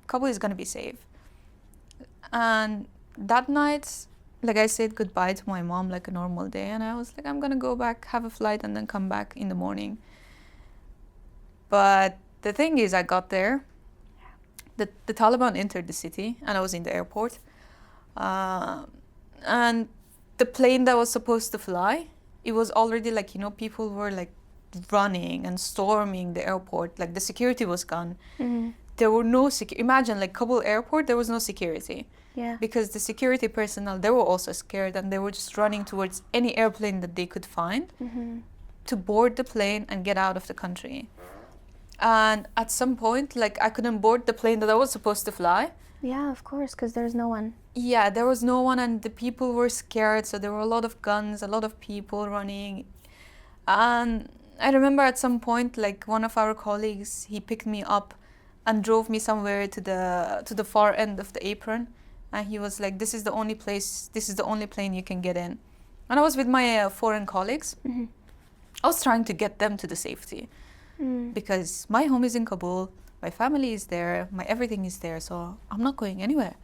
Kabul is going to be safe. And that night, like I said goodbye to my mom like a normal day. And I was like, I'm going to go back, have a flight, and then come back in the morning. But the thing is, I got there. The Taliban entered the city, and I was in the airport. And the plane that was supposed to fly, it was already like, people were like running and storming the airport. Like the security was gone. There were no imagine like Kabul airport, there was no security. Yeah. Because the security personnel, they were also scared, and they were just running towards any airplane that they could find to board the plane and get out of the country. And at some point, like I couldn't board the plane that I was supposed to fly. Yeah, of course, because there's no one. Yeah, there was no one, and the people were scared, so there were a lot of guns, a lot of people running. And I remember at some point, like one of our colleagues, he picked me up and drove me somewhere to the far end of the apron. And he was like, this is the only plane you can get in. And I was with my foreign colleagues. I was trying to get them to the safety. Because my home is in Kabul, my family is there, my everything is there, so I'm not going anywhere.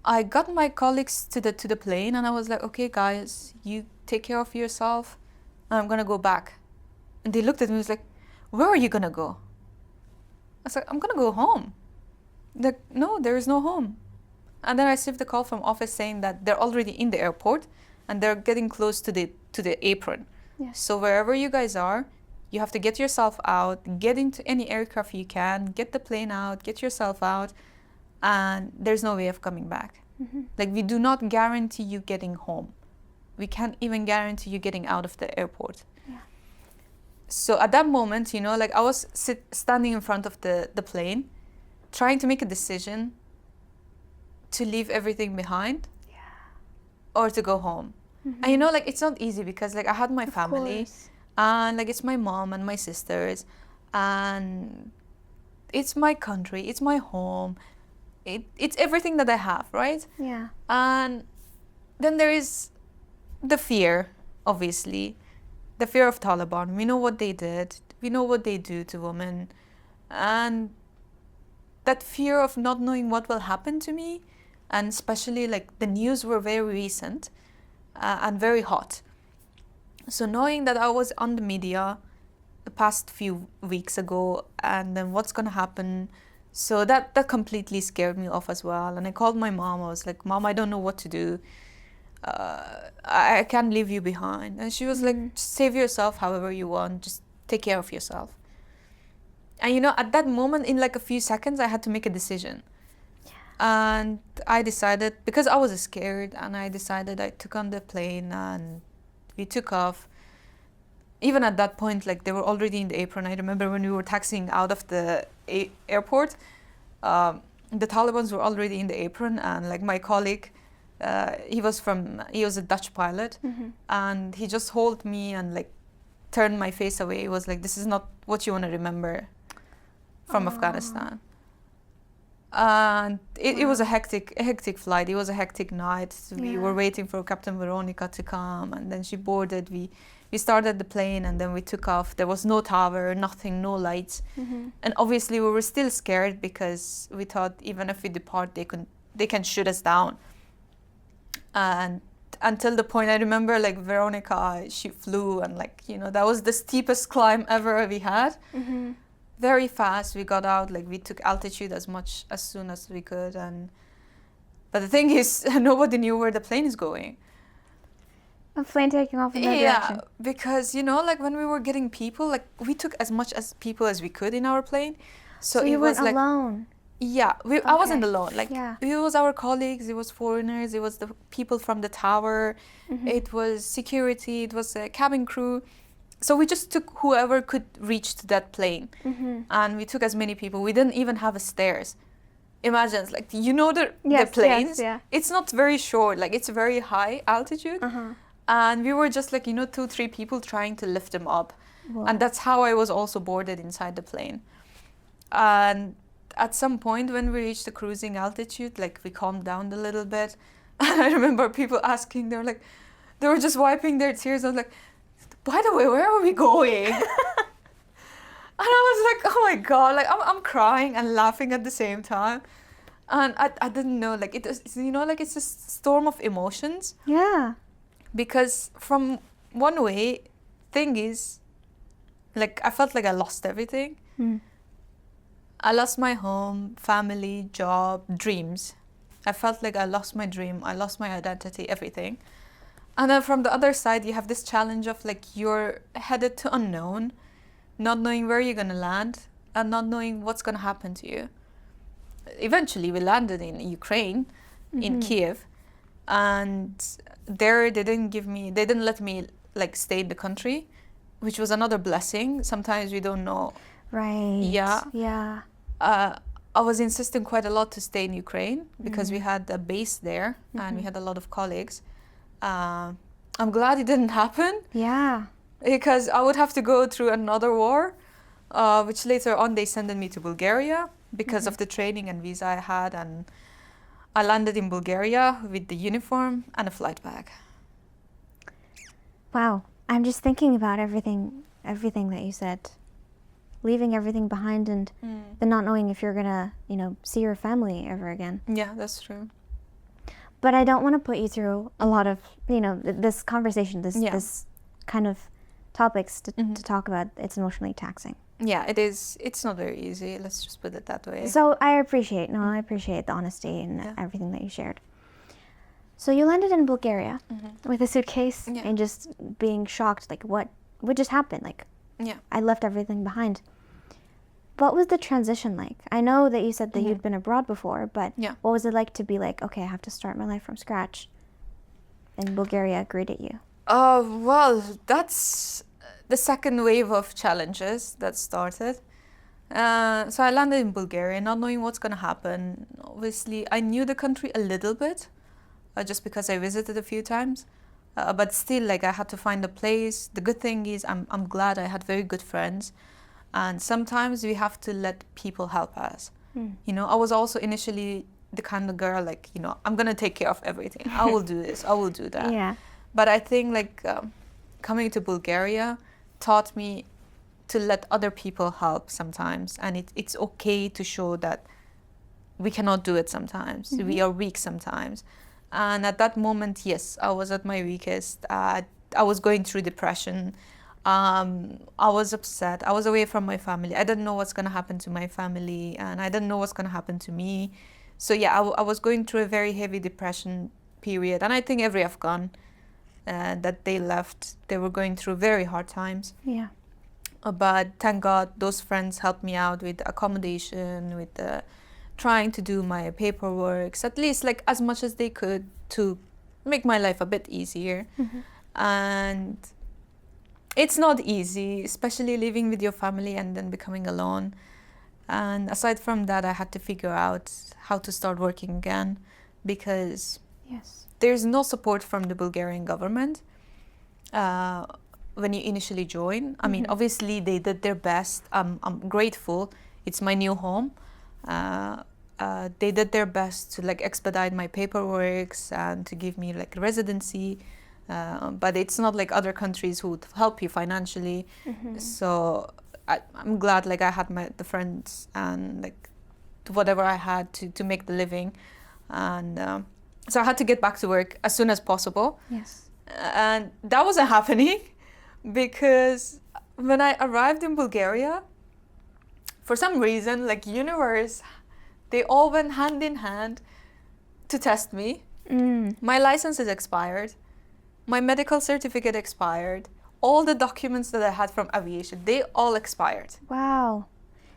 I got my colleagues to the plane, and I was like, okay guys, you take care of yourself, and I'm gonna go back. And they looked at me and was like, where are you gonna go? I was like, I'm gonna go home. They're like, no, there is no home. And then I received a call from office saying that they're already in the airport and they're getting close to the apron. Yeah. So wherever you guys are, you have to get yourself out, get into any aircraft you can, get the plane out, get yourself out, and there's no way of coming back. Like, we do not guarantee you getting home. We can't even guarantee you getting out of the airport. Yeah. So at that moment, like I was standing in front of the plane, trying to make a decision to leave everything behind or to go home. And like it's not easy because like I had my family. And like it's my mom and my sisters, and it's my country, it's my home, it's everything that I have, right? Yeah. And then there is the fear, obviously, the fear of Taliban. We know what they did, we know what they do to women, and that fear of not knowing what will happen to me, and especially like the news were very recent and very hot. So knowing that I was on the media the past few weeks ago, and then what's going to happen, so that completely scared me off as well. And I called my mom. I was like, Mom, I don't know what to do. I can't leave you behind. And she was like, just save yourself however you want. Just take care of yourself. And at that moment, in like a few seconds, I had to make a decision. And I decided, because I was scared, and I took on the plane and we took off. Even at that point, like they were already in the apron. I remember when we were taxiing out of the airport, the Taliban's were already in the apron, and like my colleague, he was a Dutch pilot, and he just held me and like turned my face away. He was like, "This is not what you want to remember from Afghanistan." And it was a hectic flight. It was a hectic night. We were waiting for Captain Veronica to come, and then she boarded. We started the plane, and then we took off. There was no tower, nothing, no lights. And obviously we were still scared because we thought even if we depart, they can shoot us down. And until the point, I remember like Veronica, she flew, and like, you know, that was the steepest climb ever we had. Very fast, we got out, like we took altitude as soon as we could. But the thing is, nobody knew where the plane is going. A plane taking off in that direction. Yeah, because, you know, like when we were getting people, like we took as much as people as we could in our plane. So you weren't like, alone? Yeah, I wasn't alone. Like it was our colleagues, it was foreigners, it was the people from the tower, it was security, it was a cabin crew. So we just took whoever could reach to that plane. And we took as many people. We didn't even have a stairs. Imagine, like, you know the planes? It's not very short, like it's very high altitude. And we were just like, you know, 2-3 people trying to lift them up. Whoa. And that's how I was also boarded inside the plane. And at some point when we reached the cruising altitude, like we calmed down a little bit. And I remember people asking, they were just wiping their tears. I was like, by the way, where are we going? And I was like, oh my God, like I'm crying and laughing at the same time. And I didn't know, like it was, you know, like it's a storm of emotions. Yeah. Because from one way, thing is, like I felt like I lost everything. I lost my home, family, job, dreams. I felt like I lost my dream, I lost my identity, everything. And then from the other side, you have this challenge of like you're headed to unknown, not knowing where you're gonna land, and not knowing what's gonna happen to you. Eventually, we landed in Ukraine, in Kiev, and there they didn't let me like stay in the country, which was another blessing. Sometimes we don't know. Right. Yeah. I was insisting quite a lot to stay in Ukraine because we had a base there and we had a lot of colleagues. I'm glad it didn't happen. Yeah. Because I would have to go through another war, which later on they sent me to Bulgaria because of the training and visa I had. And I landed in Bulgaria with the uniform and a flight bag. Wow. I'm just thinking about everything that you said. Leaving everything behind and the not knowing if you're gonna, you know, see your family ever again. Yeah, that's true. But I don't want to put you through a lot of, you know, this conversation, this kind of topics to talk about. It's emotionally taxing. Yeah, it is. It's not very easy. Let's just put it that way. So I appreciate the honesty and everything that you shared. So you landed in Bulgaria with a suitcase and just being shocked, like what just happened? Like, I left everything behind. What was the transition like? I know that you said that you'd been abroad before, but what was it like to be like, okay, I have to start my life from scratch, and Bulgaria greeted you? Well, that's the second wave of challenges that started. So I landed in Bulgaria, not knowing what's going to happen. Obviously, I knew the country a little bit, just because I visited a few times. But still, like, I had to find a place. The good thing is I'm glad I had very good friends. And sometimes we have to let people help us. You know, I was also initially the kind of girl, like, you know, I'm going to take care of everything. I will do this. I will do that. Yeah. But I think, like, coming to Bulgaria taught me to let other people help sometimes. And it's okay to show that we cannot do it sometimes. We are weak sometimes. And at that moment, yes, I was at my weakest. I was going through depression. I was upset. I was away from my family. I didn't know what's going to happen to my family, and I didn't know what's going to happen to me. So yeah, I was going through a very heavy depression period. And I think every Afghan that they left, they were going through very hard times. Yeah. But thank God those friends helped me out with accommodation, with trying to do my paperwork, at least like as much as they could to make my life a bit easier. And it's not easy, especially living with your family and then becoming alone. And aside from that, I had to figure out how to start working again, because there's no support from the Bulgarian government when you initially join. I mean, obviously they did their best. I'm grateful. It's my new home. They did their best to like expedite my paperwork and to give me like residency. But it's not like other countries who would help you financially. So I'm glad like I had the friends and like whatever I had to make the living. And so I had to get back to work as soon as possible. And that wasn't happening because when I arrived in Bulgaria, for some reason, like universe, they all went hand in hand to test me. My license is expired. My medical certificate expired. All the documents that I had from aviation, they all expired. Wow.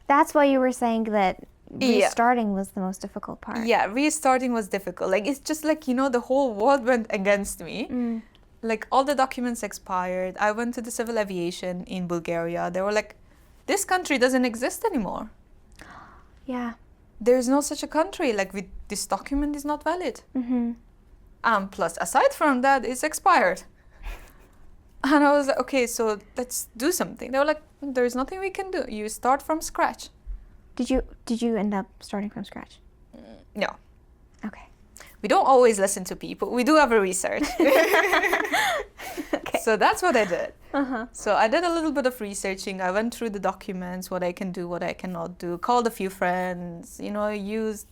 That's why you were saying that restarting was the most difficult part. Yeah, restarting was difficult. Like, it's just like, you know, the whole world went against me. Like, all the documents expired. I went to the civil aviation in Bulgaria. They were like, this country doesn't exist anymore. Yeah. There's no such a country. Like, this document is not valid. Plus, aside from that, it's expired. And I was like, okay, so let's do something. They were like, there's nothing we can do. You start from scratch. Did you end up starting from scratch? No. Okay. We don't always listen to people. We do have a research. Okay. So that's what I did. So I did a little bit of researching. I went through the documents, what I can do, what I cannot do, called a few friends, you know, used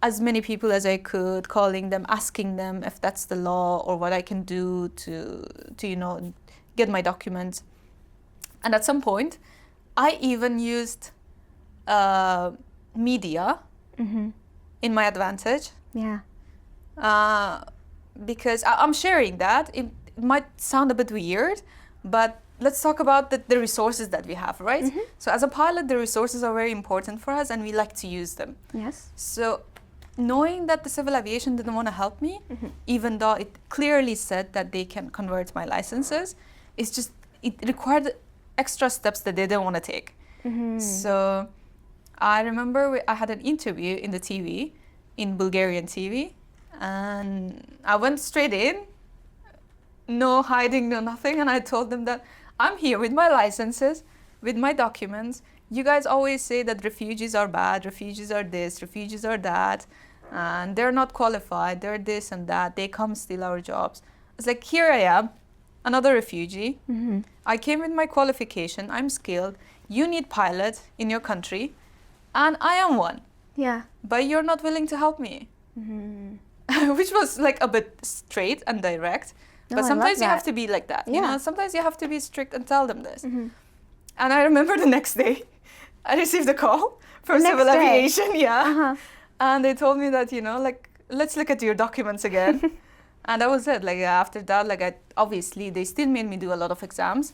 as many people as I could, calling them, asking them if that's the law or what I can do to you know, get my documents. And at some point, I even used media in my advantage. Yeah. Because I'm sharing that. It might sound a bit weird, but let's talk about the resources that we have, right? So as a pilot, the resources are very important for us and we like to use them. Yes. So knowing that the civil aviation didn't want to help me, even though it clearly said that they can convert my licenses, it required extra steps that they didn't want to take. So I remember I had an interview in the TV, in Bulgarian TV, and I went straight in, no hiding, no nothing, and I told them that I'm here with my licenses, with my documents. You guys always say that refugees are bad, refugees are this, refugees are that, and they're not qualified, they're this and that, they come steal our jobs. It's like, here I am, another refugee. I came with my qualification, I'm skilled, you need pilot in your country, and I am one. Yeah. But you're not willing to help me. Which was like a bit straight and direct. But sometimes you have to be like that. You know, sometimes you have to be strict and tell them this. And I remember the next day, I received a call from civil aviation. And they told me that, you know, like, let's look at your documents again. And that was it. Like, after that, like, obviously, they still made me do a lot of exams.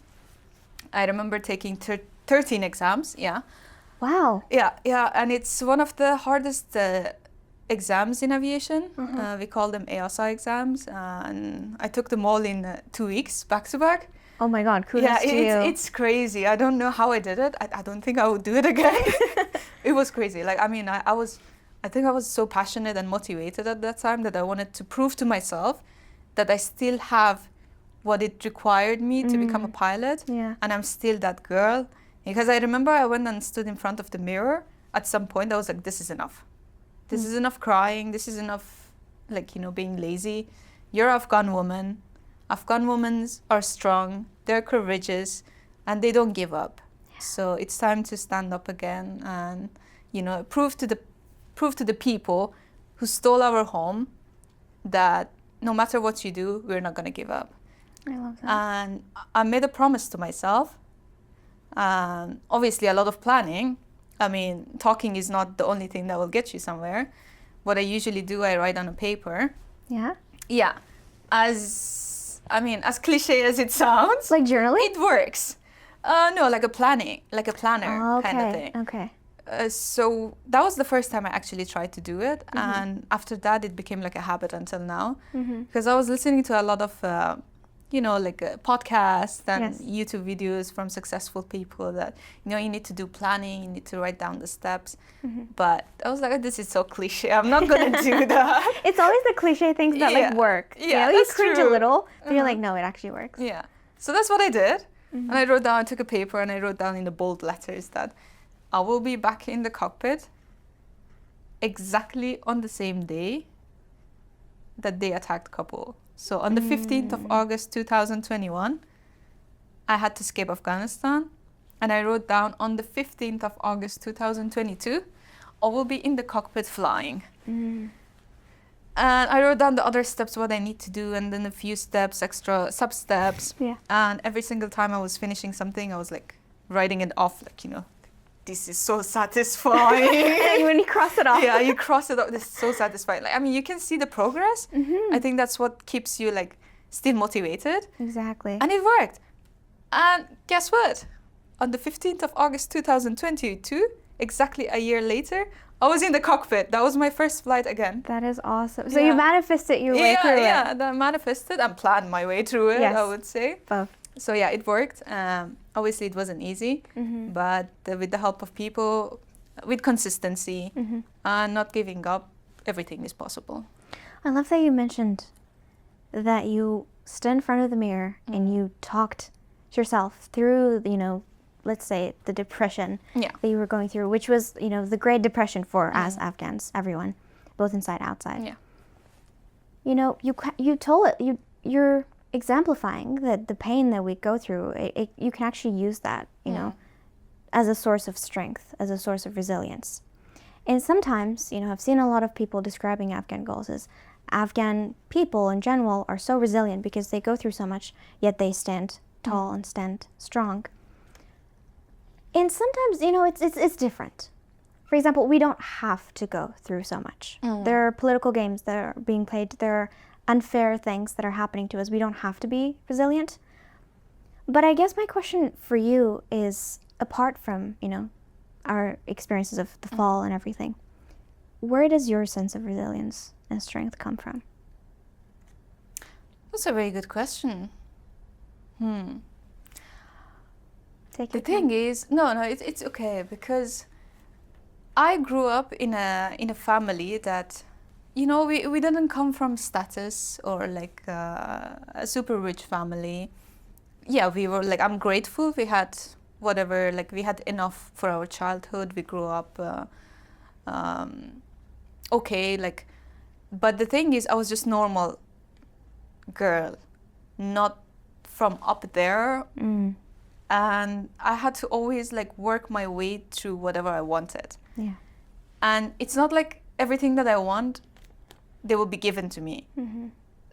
I remember taking 13 exams. Wow. Yeah. And it's one of the hardest exams in aviation. We call them EASA exams. And I took them all in 2 weeks, back to back. Oh my God, kudos to you. It's crazy. I don't know how I did it. I don't think I would do it again. It was crazy. Like, I mean, I think I was so passionate and motivated at that time that I wanted to prove to myself that I still have what it required me to become a pilot. And I'm still that girl. Because I remember I went and stood in front of the mirror at some point. I was like, this is enough. This is enough crying. This is enough, like, you know, being lazy. You're an Afghan woman. Afghan women are strong, they're courageous, and they don't give up. So it's time to stand up again and, you know, prove to the people who stole our home that no matter what you do, we're not going to give up. I love that. And I made a promise to myself. Obviously, a lot of planning. I mean, talking is not the only thing that will get you somewhere. What I usually do, I write on a paper. Yeah. As cliche as it sounds. Like journaling? It works. No, like a planner kind of thing. Okay. So that was the first time I actually tried to do it. And after that, it became like a habit until now. Because I was listening to a lot of like podcasts and Yes. YouTube videos from successful people that, you need to do planning, you need to write down the steps. But I was like, "Oh, this is so cliche. I'm not going to do that." It's always the cliche things that like work. Yeah, you that's cringe true. a little, but you're like, no, it actually works. Yeah. So that's what I did. And I wrote down, I took a paper and I wrote down in the bold letters that I will be back in the cockpit exactly on the same day that they attacked Kabul. So on the 15th of August 2021, I had to escape Afghanistan. And I wrote down on the 15th of August 2022, I will be in the cockpit flying. And I wrote down the other steps, what I need to do, and then a few steps, extra sub-steps. Yeah. And every single time I was finishing something, I was like writing it off, like, this is so satisfying. When you cross it off. Yeah, you cross it off. This is so satisfying. Like, I mean, you can see the progress. I think that's what keeps you like still motivated. Exactly. And it worked. And guess what? On the 15th of August 2022, exactly a year later, I was in the cockpit. That was my first flight again. That is awesome. So you manifested your way through it. Yeah, I manifested and planned my way through it, I would say. Both. So yeah, it worked. Obviously, it wasn't easy, but with the help of people, with consistency and not giving up, everything is possible. I love that you mentioned that you stood in front of the mirror and you talked to yourself through, let's say the depression that you were going through, which was, the Great Depression for as Afghans, everyone, both inside, outside. Yeah. You told it, you're exemplifying that the pain that we go through, you can actually use that, as a source of strength, as a source of resilience. And sometimes, I've seen a lot of people describing Afghan girls as Afghan people in general are so resilient because they go through so much, yet they stand tall and stand strong. And sometimes, it's different. For example, we don't have to go through so much. There are political games that are being played. There are unfair things that are happening to us. We don't have to be resilient. But I guess my question for you is, apart from, our experiences of the fall and everything, where does your sense of resilience and strength come from? That's a very good question. The thing is, it's okay, because I grew up in a family that, we didn't come from status or like a super rich family. Yeah, we were like, I'm grateful we had whatever, like we had enough for our childhood. We grew up okay, like, but the thing is, I was just normal girl, not from up there. And I had to always like work my way through whatever I wanted. Yeah. And it's not like everything that I want, they will be given to me.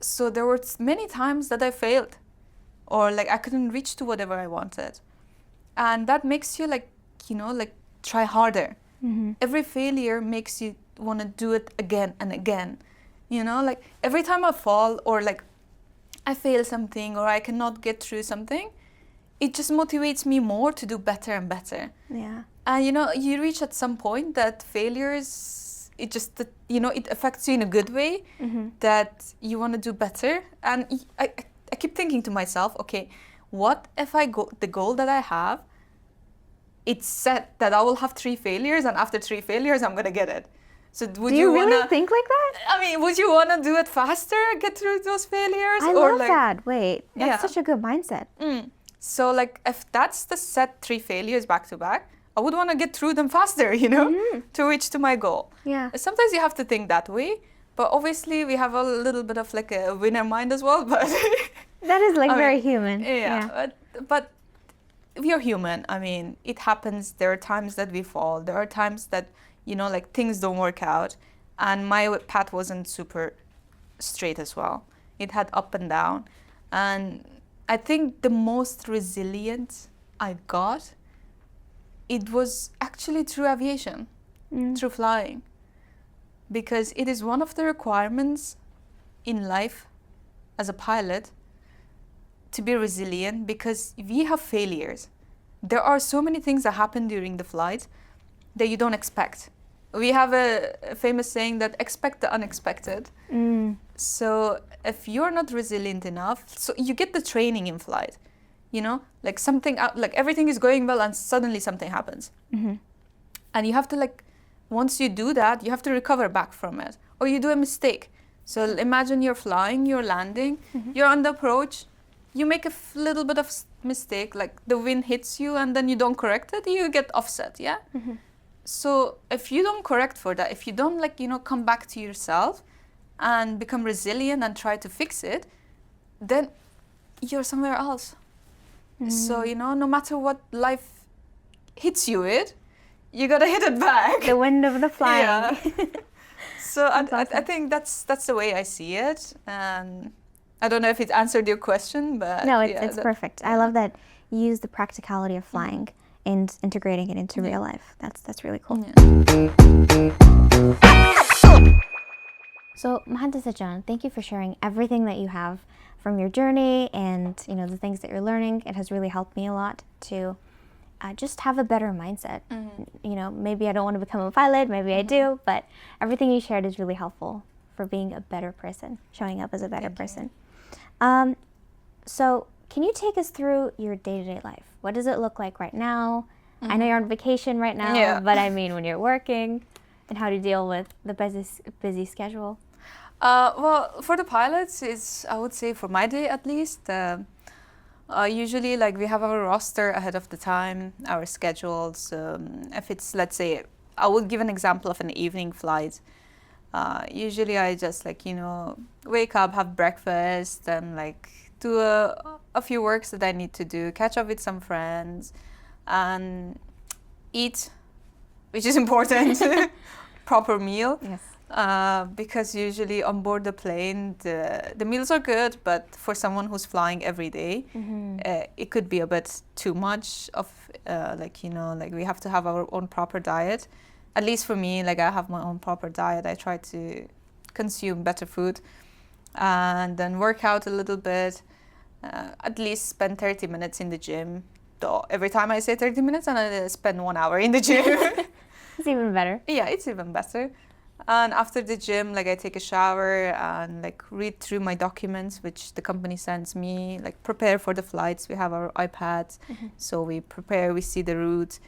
So there were many times that I failed, or like I couldn't reach to whatever I wanted. And that makes you like, like try harder. Every failure makes you want to do it again and again. Like every time I fall or like I fail something or I cannot get through something, it just motivates me more to do better and better. Yeah. And you reach at some point that failures, it just, it affects you in a good way, that you want to do better. And I keep thinking to myself, okay, what if the goal that I have, it's set that I will have 3 failures, and after 3 failures, I'm going to get it. So would do you really think like that? I mean, would you want to do it faster, get through those failures? I love that. Wait, that's such a good mindset. So like if that's the set 3 failures back to back, I would want to get through them faster, to reach to my goal. Yeah. Sometimes you have to think that way, but obviously we have a little bit of like a winner mind as well, but that is like very human. Yeah. But we are human. I mean, it happens. There are times that we fall. There are times that, like things don't work out. And my path wasn't super straight as well. It had up and down. And I think the most resilient I got, it was actually through aviation, through flying. Because it is one of the requirements in life as a pilot to be resilient, because we have failures. There are so many things that happen during the flight that you don't expect. we have a famous saying that expect the unexpected. So if you're not resilient enough, so you get the training in flight, you know, like something out, like everything is going well and suddenly something happens. And you have to like, once you do that, you have to recover back from it, or you do a mistake. So imagine you're flying, you're landing, you're on the approach, you make a little bit of mistake, like the wind hits you and then you don't correct it, you get offset, yeah? So if you don't correct for that, if you don't like, you know, come back to yourself and become resilient and try to fix it, then you're somewhere else. So, you know, no matter what life hits you with, you gotta hit it back. The wind of the flying. Yeah. So That's I awesome. think that's the way I see it. And I don't know if it answered your question, but No, yeah, it's perfect. I love that you use the practicality of flying and integrating it into real life. That's really cool. So Mohadese John, thank you for sharing everything that you have from your journey and, you know, the things that you're learning. It has really helped me a lot to just have a better mindset. You know, maybe I don't want to become a pilot, maybe I do, but everything you shared is really helpful for being a better person, showing up as a better person. So can you take us through your day-to-day life? What does it look like right now? I know you're on vacation right now, but I mean when you're working, and how to deal with the busy schedule. Well, for the pilots, I would say for my day at least, usually like we have our roster ahead of the time, our schedules. If it's, let's say, I will give an example of an evening flight. Usually I just like, you know, wake up, have breakfast, and like do a few works that I need to do, catch up with some friends, and eat, which is important, proper meal. Yes. Because usually on board the plane, the meals are good, but for someone who's flying every day, it could be a bit too much of, like, you know, like we have to have our own proper diet. At least for me, like I have my own proper diet. I try to consume better food and then work out a little bit, at least spend 30 minutes in the gym. Though every time I say 30 minutes and I spend 1 hour in the gym. It's even better. Yeah, it's even better. And after the gym, like I take a shower and like read through my documents, which the company sends me, like prepare for the flights. We have our iPads, so we prepare, we see the route,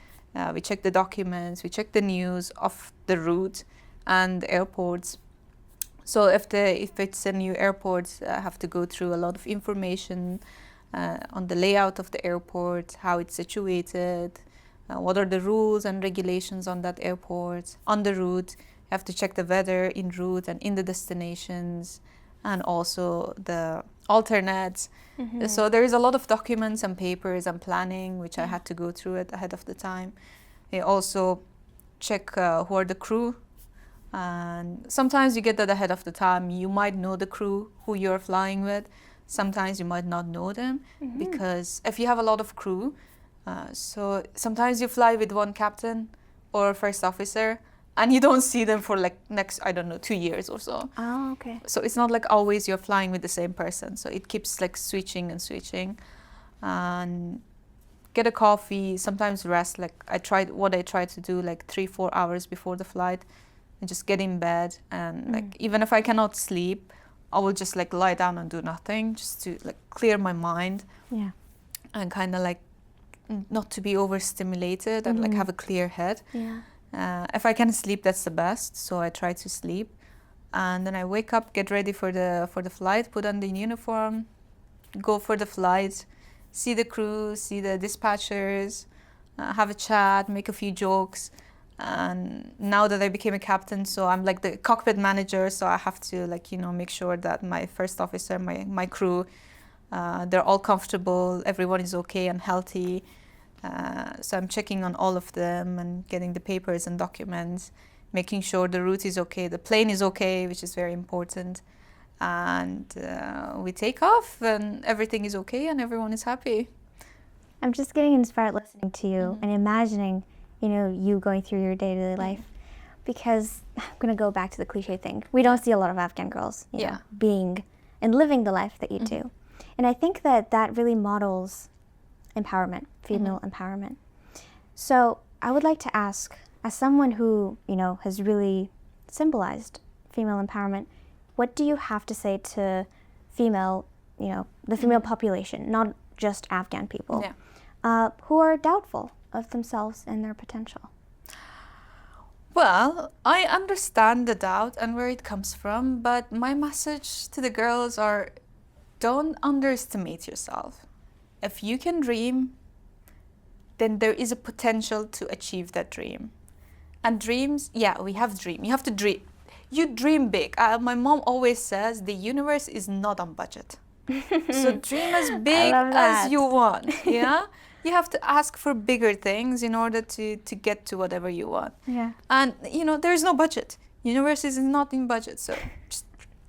we check the documents, we check the news of the route and the airports. So if it's a new airport, I have to go through a lot of information on the layout of the airport, how it's situated, what are the rules and regulations on that airport, on the route. You have to check the weather en route and in the destinations, and also the alternates. So there is a lot of documents and papers and planning, which I had to go through it ahead of the time. I also check who are the crew. And sometimes you get that ahead of the time. You might know the crew who you're flying with. Sometimes you might not know them, because if you have a lot of crew, so sometimes you fly with one captain or first officer, and you don't see them for like next, I don't know, 2 years or so. Oh, okay. So it's not like always you're flying with the same person. So it keeps like switching and switching. And get a coffee, sometimes rest. Like I try to do like 3-4 hours before the flight, and just get in bed. And like even if I cannot sleep, I will just like lie down and do nothing, just to like clear my mind. Yeah. And kind of like not to be overstimulated and like have a clear head. Yeah. If I can sleep, that's the best. So I try to sleep, and then I wake up, get ready for the flight, put on the uniform, go for the flight, see the crew, see the dispatchers, have a chat, make a few jokes. And now that I became a captain, so I'm like the cockpit manager, so I have to like, you know, make sure that my first officer, my crew, they're all comfortable, everyone is okay and healthy. So I'm checking on all of them and getting the papers and documents, making sure the route is okay, the plane is okay, which is very important. And we take off and everything is okay and everyone is happy. I'm just getting inspired listening to you and imagining, you know, you going through your day-to-day life. Because I'm going to go back to the cliche thing. We don't see a lot of Afghan girls, you know, being and living the life that you do. And I think that really models empowerment, female empowerment. So I would like to ask, as someone who, has really symbolized female empowerment, what do you have to say to female, the female population, not just Afghan people, who are doubtful of themselves and their potential? Well, I understand the doubt and where it comes from, but my message to the girls are, don't underestimate yourself. If you can dream, then there is a potential to achieve that dream. And dreams, we have dream. You have to dream. You dream big. My mom always says the universe is not on budget. So dream as big as you want. Yeah. You have to ask for bigger things in order to get to whatever you want. Yeah. And there is no budget. Universe is not in budget. So just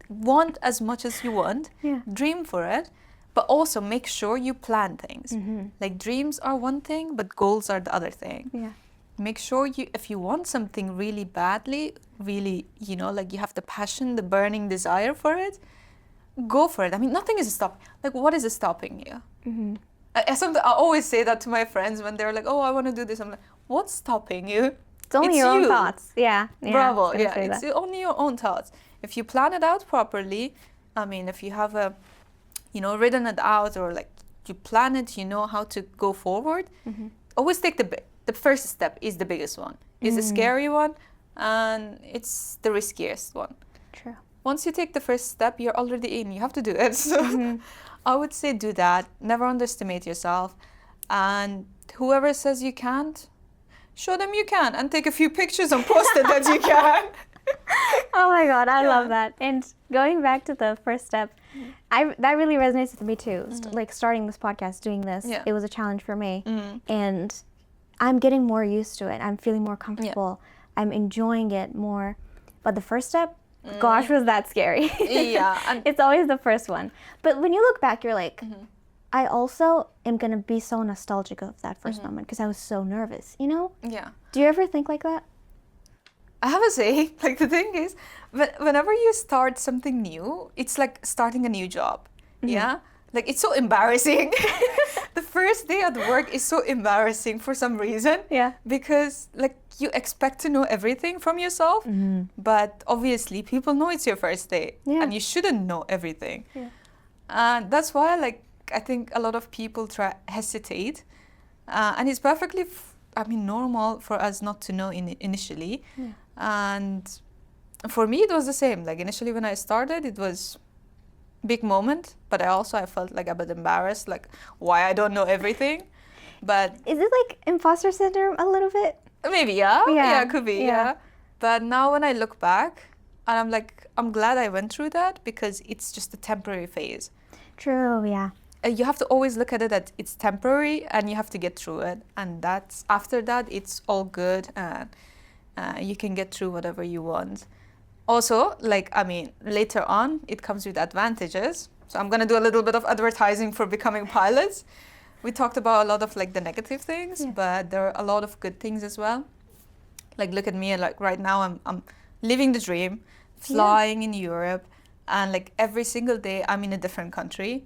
want as much as you want. Yeah. Dream for it, but also make sure you plan things. Like dreams are one thing, but goals are the other thing. Yeah. Make sure if you want something really badly, really, like you have the passion, the burning desire for it, go for it. I mean, nothing is stopping. Like, what is stopping you? I always say that to my friends when they're like, oh, I want to do this. I'm like, what's stopping you? It's only your own thoughts. Yeah. Bravo. Yeah, it's only your own thoughts. If you plan it out properly, I mean, if you have written it out, or like you plan it, you know how to go forward, always take the first step is the biggest one. It's a scary one, and it's the riskiest one. True. Once you take the first step, you're already in. You have to do it. So I would say do that. Never underestimate yourself. And whoever says you can't, show them you can, and take a few pictures and post it that you can. Oh my God, I love that. And going back to the first step, that really resonates with me too. Like starting this podcast, doing this, it was a challenge for me. And I'm getting more used to it. I'm feeling more comfortable. I'm enjoying it more. But the first step, gosh, was that scary. And it's always the first one. But when you look back, you're like, I also am going to be so nostalgic of that first moment because I was so nervous, Yeah. Do you ever think like that? I have to say, like, the thing is, whenever you start something new, it's like starting a new job. Yeah? Like, it's so embarrassing. The first day at work is so embarrassing for some reason. Yeah. Because, like, you expect to know everything from yourself, but obviously people know it's your first day, and you shouldn't know everything. Yeah. And that's why, like, I think a lot of people hesitate, and it's perfectly, normal for us not to know initially. Yeah. And for me, it was the same. Like, initially when I started, it was big moment, but I felt like a bit embarrassed, like why I don't know everything. But is it like imposter syndrome a little bit? Maybe, yeah, it could be, yeah. But now when I look back, and I'm like, I'm glad I went through that, because it's just a temporary phase. True, yeah. You have to always look at it that it's temporary, and you have to get through it, and after that it's all good, and you can get through whatever you want. Also, later on, it comes with advantages. So I'm going to do a little bit of advertising for becoming pilots. We talked about a lot of, the negative things, but there are a lot of good things as well. Like, look at me, like, right now I'm living the dream, flying in Europe, and, every single day I'm in a different country.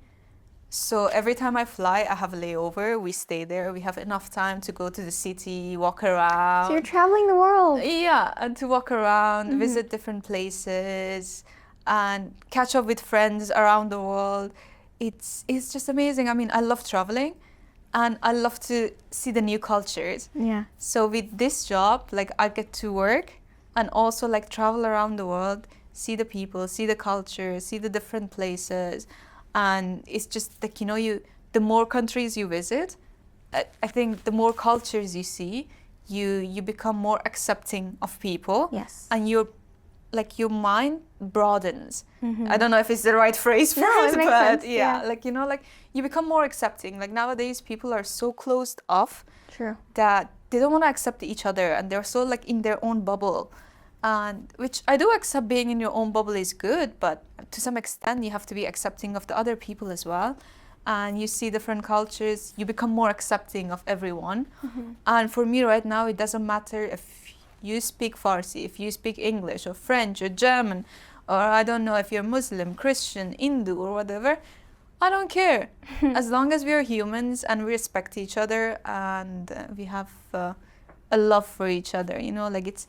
So every time I fly, I have a layover. We stay there. We have enough time to go to the city, walk around. So you're traveling the world. Yeah, and to walk around, visit different places, and catch up with friends around the world. It's just amazing. I love traveling, and I love to see the new cultures. Yeah. So with this job, I get to work and also travel around the world, see the people, see the culture, see the different places. And it's just the more countries you visit, I think the more cultures you see, you become more accepting of people. Yes. And your mind broadens. I don't know if it's the right phrase for it, makes but sense. yeah, you become more accepting. Nowadays people are so closed off. True. That they don't want to accept each other, and they're so in their own bubble. And which I do accept, being in your own bubble is good, but to some extent you have to be accepting of the other people as well. And you see different cultures, you become more accepting of everyone. And for me right now, it doesn't matter if you speak Farsi, if you speak English or French or German, or I don't know if you're Muslim, Christian, Hindu or whatever. I don't care. As long as we are humans and we respect each other, and we have a love for each other, you know, like it's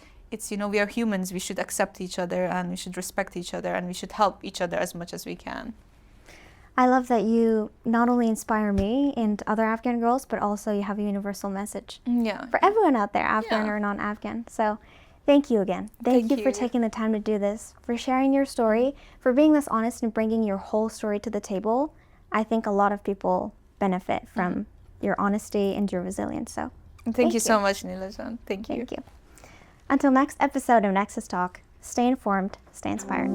you know, we are humans, we should accept each other and we should respect each other and we should help each other as much as we can. I love that you not only inspire me and other Afghan girls, but also you have a universal message Yeah. for everyone out there, Afghan or non-Afghan. So thank you again. Thank you for taking the time to do this, for sharing your story, for being this honest and bringing your whole story to the table. I think a lot of people benefit from your honesty and your resilience. So thank you so much, Nila. Thank you. Thank you. Until next episode of Nexus Talk, stay informed, stay inspired.